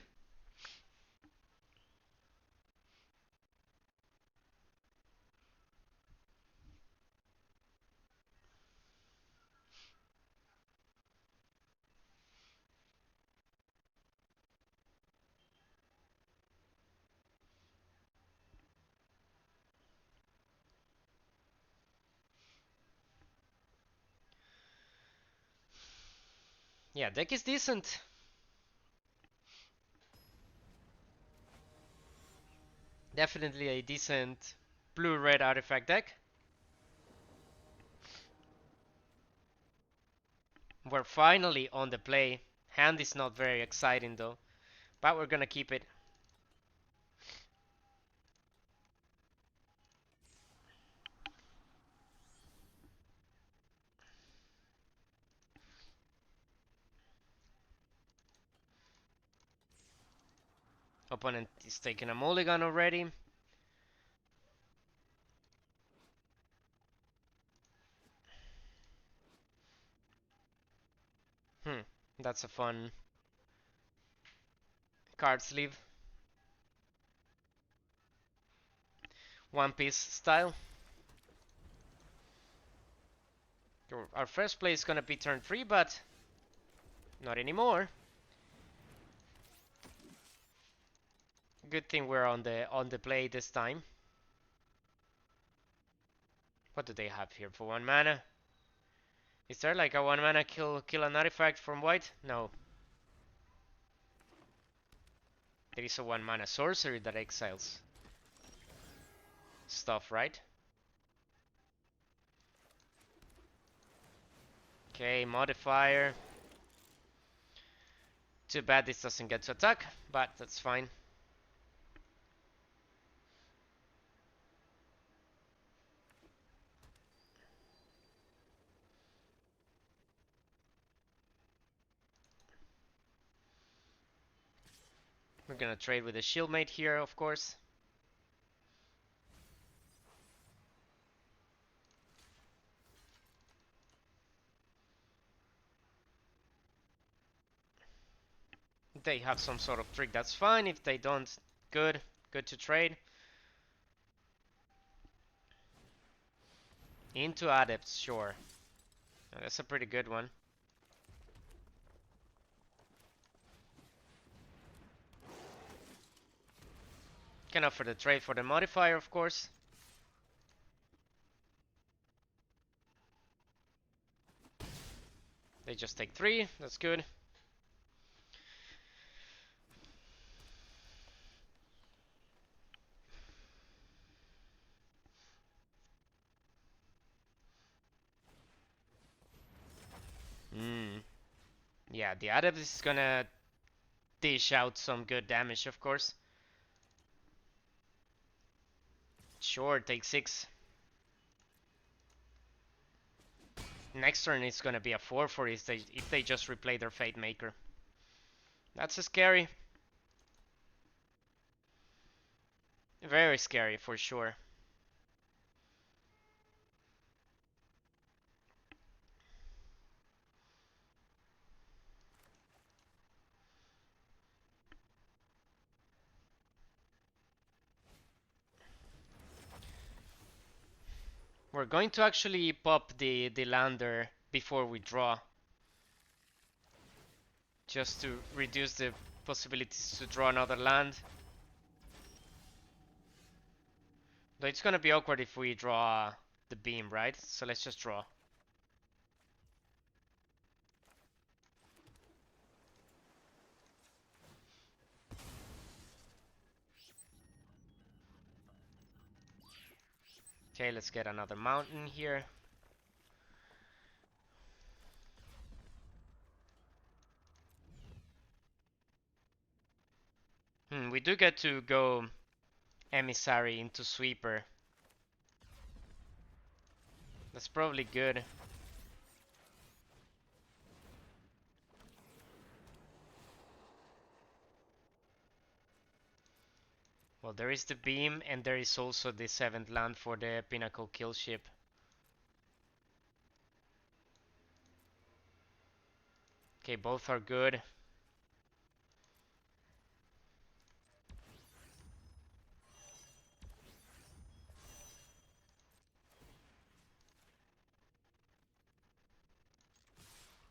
Yeah, deck is decent. Definitely a decent blue-red artifact deck. We're finally on the play. Hand is not very exciting though, but we're gonna keep it. Opponent is taking a mulligan already. That's a fun card sleeve. One Piece style. Our first play is gonna be turn 3, but not anymore. Good thing we're on the play this time. What do they have here for 1 mana? Is there like a 1 mana kill an artifact from white? No. There is a 1 mana sorcery that exiles stuff, right? Okay, modifier. Too bad this doesn't get to attack, but that's fine. We're gonna trade with a Shieldmate here, of course. If they have some sort of trick, that's fine. If they don't, good. Good to trade. Into Adepts, sure. That's a pretty good one. Can offer the trade for the modifier, of course. They just take 3, that's good. Yeah, the Adept is gonna dish out some good damage, of course. Sure, take 6. Next turn it's gonna be a 4/4 if they just replay their Fate Maker. That's scary. Very scary for sure. We're going to actually pop the lander before we draw, just to reduce the possibilities to draw another land. Though it's gonna be awkward if we draw the beam, right? So let's just draw. Okay, let's get another mountain here. We do get to go Emissary into Sweeper. That's probably good. Well, there is the beam, and there is also the 7th land for the Pinnacle kill ship. Okay, both are good.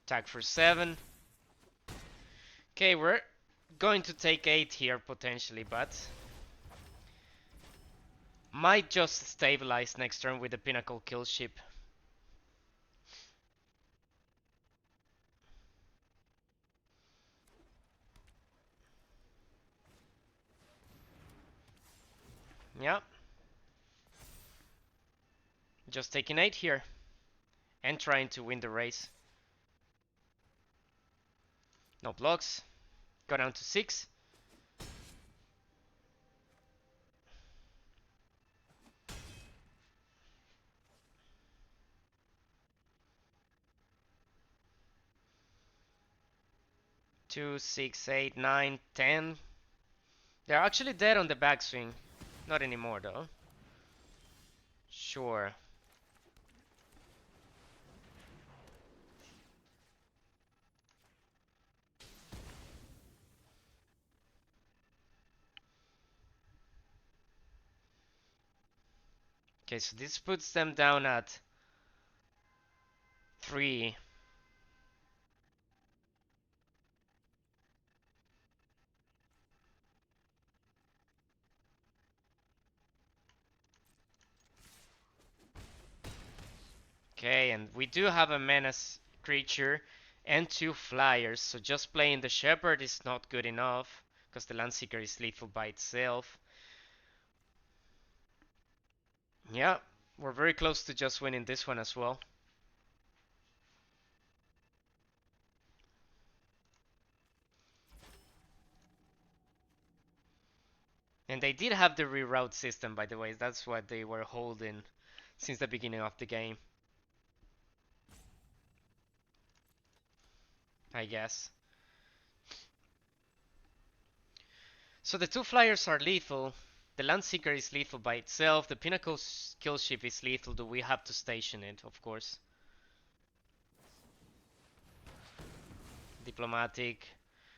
Attack for 7. Okay, we're going to take 8 here potentially, but might just stabilize next turn with the Pinnacle kill ship. Yeah. Just taking 8 here. And trying to win the race. No blocks. Go down to 6. Two, 6, 8, 9, 10. They're actually dead on the backswing. Not anymore though. Sure. Okay, so this puts them down at 3. Okay, and we do have a menace creature and 2 flyers, so just playing the Shepherd is not good enough, because the Landseeker is lethal by itself. Yeah, we're very close to just winning this one as well. And they did have the reroute system, by the way. That's what they were holding since the beginning of the game, I guess. So the 2 flyers are lethal. The Landseeker is lethal by itself. The Pinnacle kill ship is lethal. Do we have to station it? Of course. Diplomatic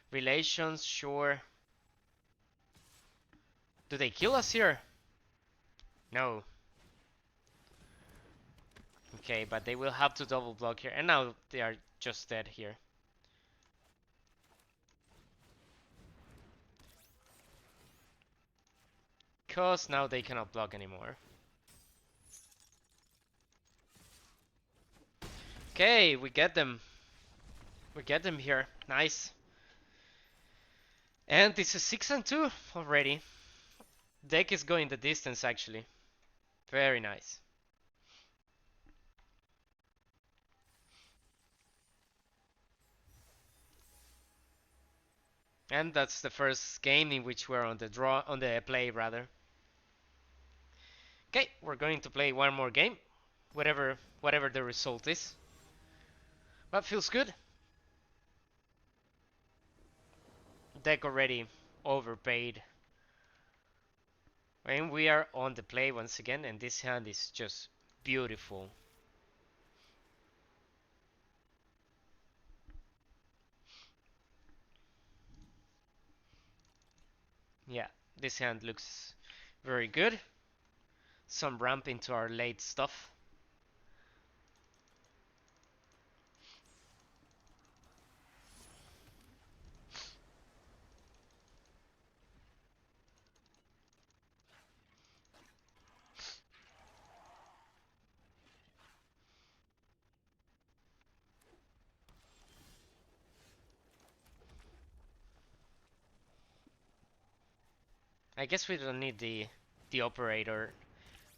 relations, sure. Do they kill us here? No. Okay, but they will have to double block here. And now they are just dead here. Because now they cannot block anymore. Okay, we get them. We get them here. Nice. And this is 6 and 2 already. Deck is going the distance actually. Very nice. And that's the first game in which we're on the play rather. Okay, we're going to play one more game, whatever the result is. But feels good. Deck already overpaid. And we are on the play once again, and this hand is just beautiful. Yeah, this hand looks very good. Some ramp into our late stuff. I guess we don't need the operator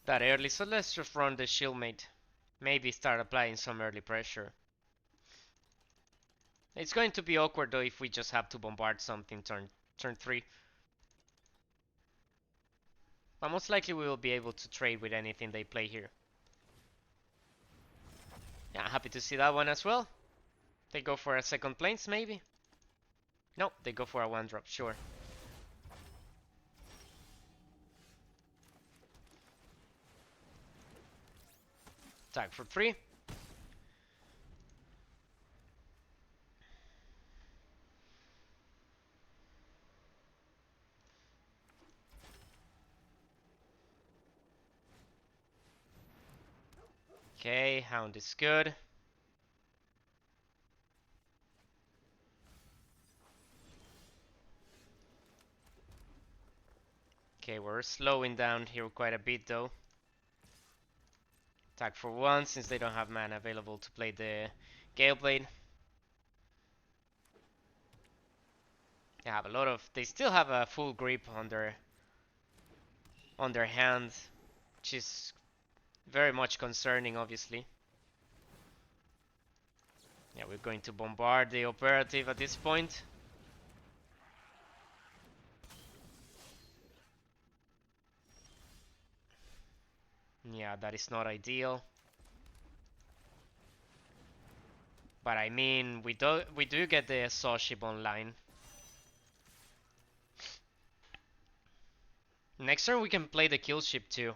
that early, so let's just run the shieldmate. Maybe start applying some early pressure. It's going to be awkward though if we just have to bombard something turn 3. But most likely we will be able to trade with anything they play here. Yeah, happy to see that one as well. They go for a second planes maybe? No, they go for a 1-drop, sure. Tag for 3. Okay, Hound is good. Okay, we're slowing down here quite a bit though. Tag for 1 since they don't have mana available to play the Gale Blade. They have a lot of. They still have a full grip on their hand, which is very much concerning, obviously. Yeah, we're going to bombard the operative at this point. Yeah, that is not ideal. But I mean, we do get the Saw ship online. Next turn we can play the kill ship too.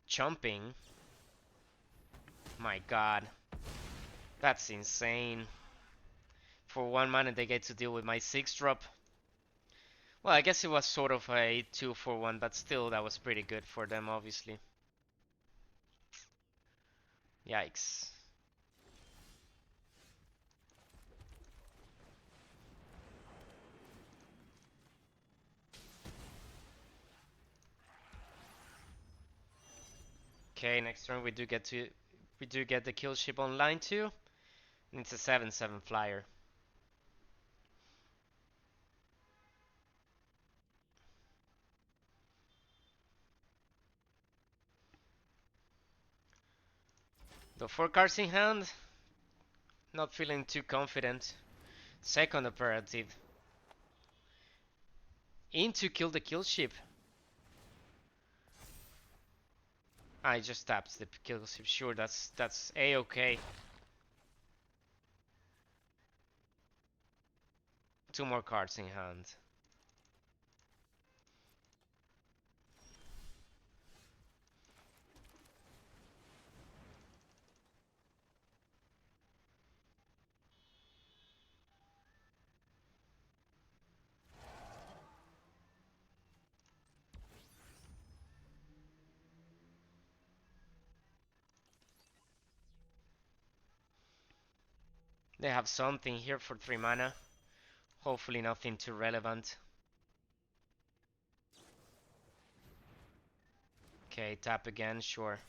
Jumping. My god. That's insane. For 1 mana they get to deal with my 6-drop. Well, I guess it was sort of a 2-for-1, but still that was pretty good for them, obviously. Yikes. Okay, next turn we do get the kill ship online too. And it's a 7/7 flyer. The 4 cards in hand. Not feeling too confident. Second imperative. Into kill the kill ship. I just tapped the kill ship. Sure, that's a-okay. 2 more cards in hand. They have something here for 3 mana. Hopefully nothing too relevant. Okay, tap again, sure.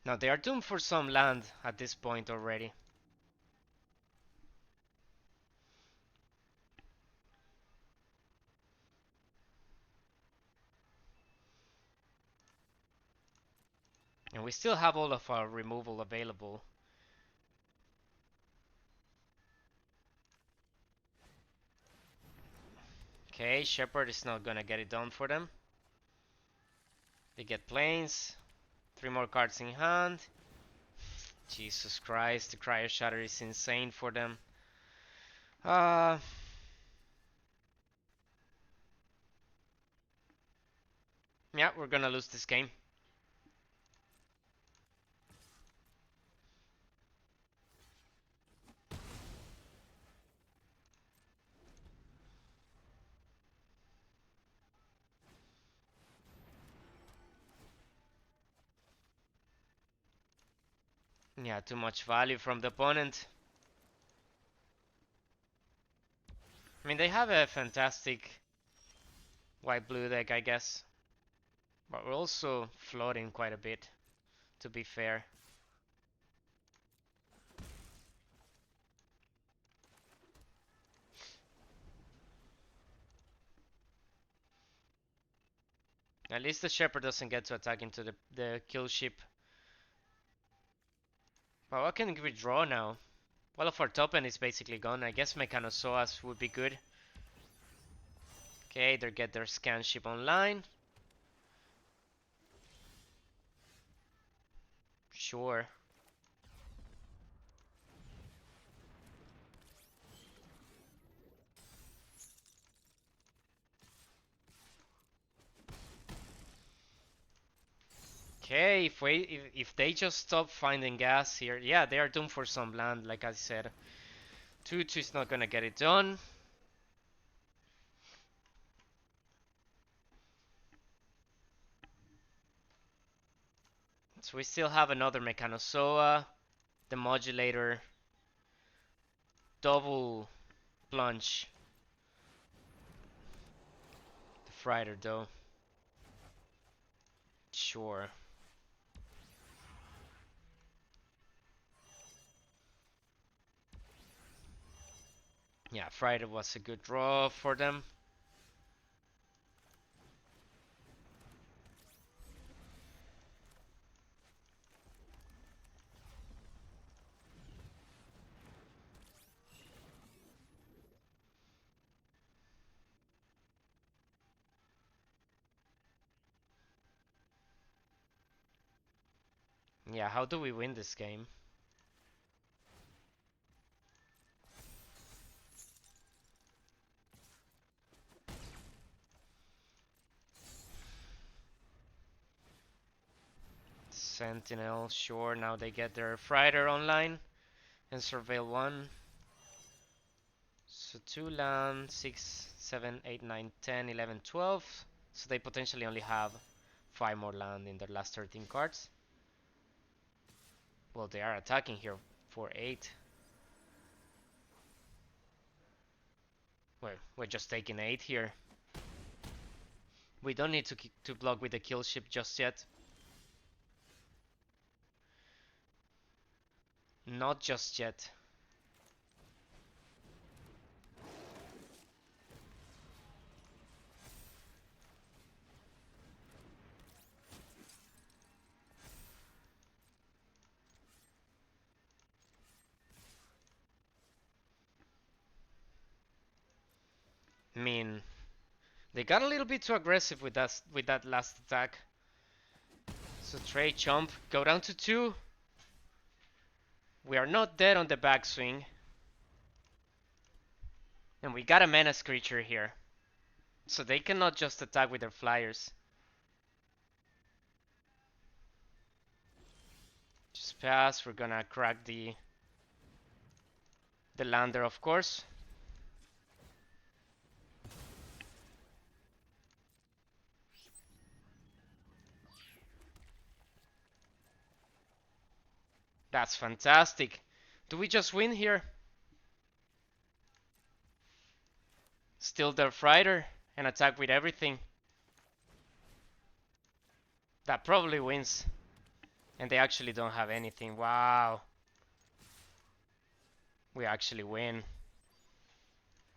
Now they are doomed for some land at this point already. And we still have all of our removal available. Okay, Shepherd is not gonna get it done for them. They get planes. 3 more cards in hand. Jesus Christ, the Cryo Shatter is insane for them. Yeah, we're gonna lose this game. Yeah, too much value from the opponent. I mean, they have a fantastic white-blue deck, I guess. But we're also floating quite a bit, to be fair. At least the Shepherd doesn't get to attack into the kill ship. But what can we draw now? Well, of our top end is basically gone. I guess Mechanozoas would be good. Okay, they get their scan ship online. Sure. Okay, if they just stop finding gas here, yeah, they are doomed for some land, like I said. 2/2 is not gonna get it done. So we still have another Mechanozoa, the Modulator, double plunge. The Frighter though. Sure. Yeah, Friday was a good draw for them. Yeah, how do we win this game? Sentinel, sure, now they get their Frighter online. And Surveil 1. So 2 land, 6, 7, 8, 9, 10, 11, 12. So they potentially only have 5 more land in their last 13 cards. Well, they are attacking here for 8. Well, we're just taking 8 here. We don't need to block with the kill ship just yet. Not just yet. I mean, they got a little bit too aggressive with that last attack. So trade chump, go down to 2. We are not dead on the backswing. And we got a menace creature here. So they cannot just attack with their flyers. Just pass, we're gonna crack the lander, of course. That's fantastic. Do we just win here? Still their fighter and attack with everything. That probably wins. And they actually don't have anything. Wow. We actually win.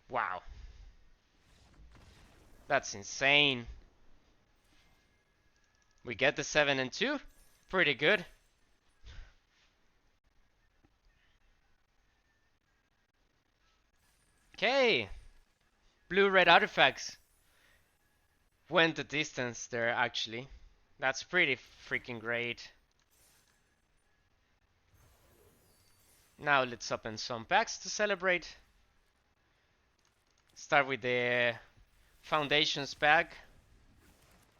Wow. That's insane. We get the 7 and 2. Pretty good. Okay. Blue-red artifacts went the distance there, actually. That's pretty freaking great. Now let's open some packs to celebrate. Start with the Foundations pack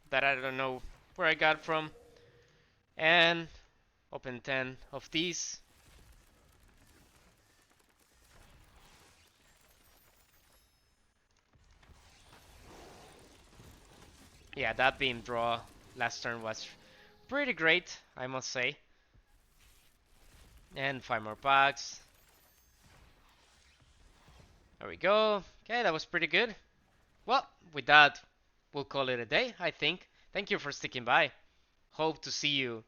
that I don't know where I got from. And open 10 of these. Yeah, that beam draw last turn was pretty great, I must say. And 5 more packs. There we go. Okay, that was pretty good. Well, with that, we'll call it a day, I think. Thank you for sticking by. Hope to see you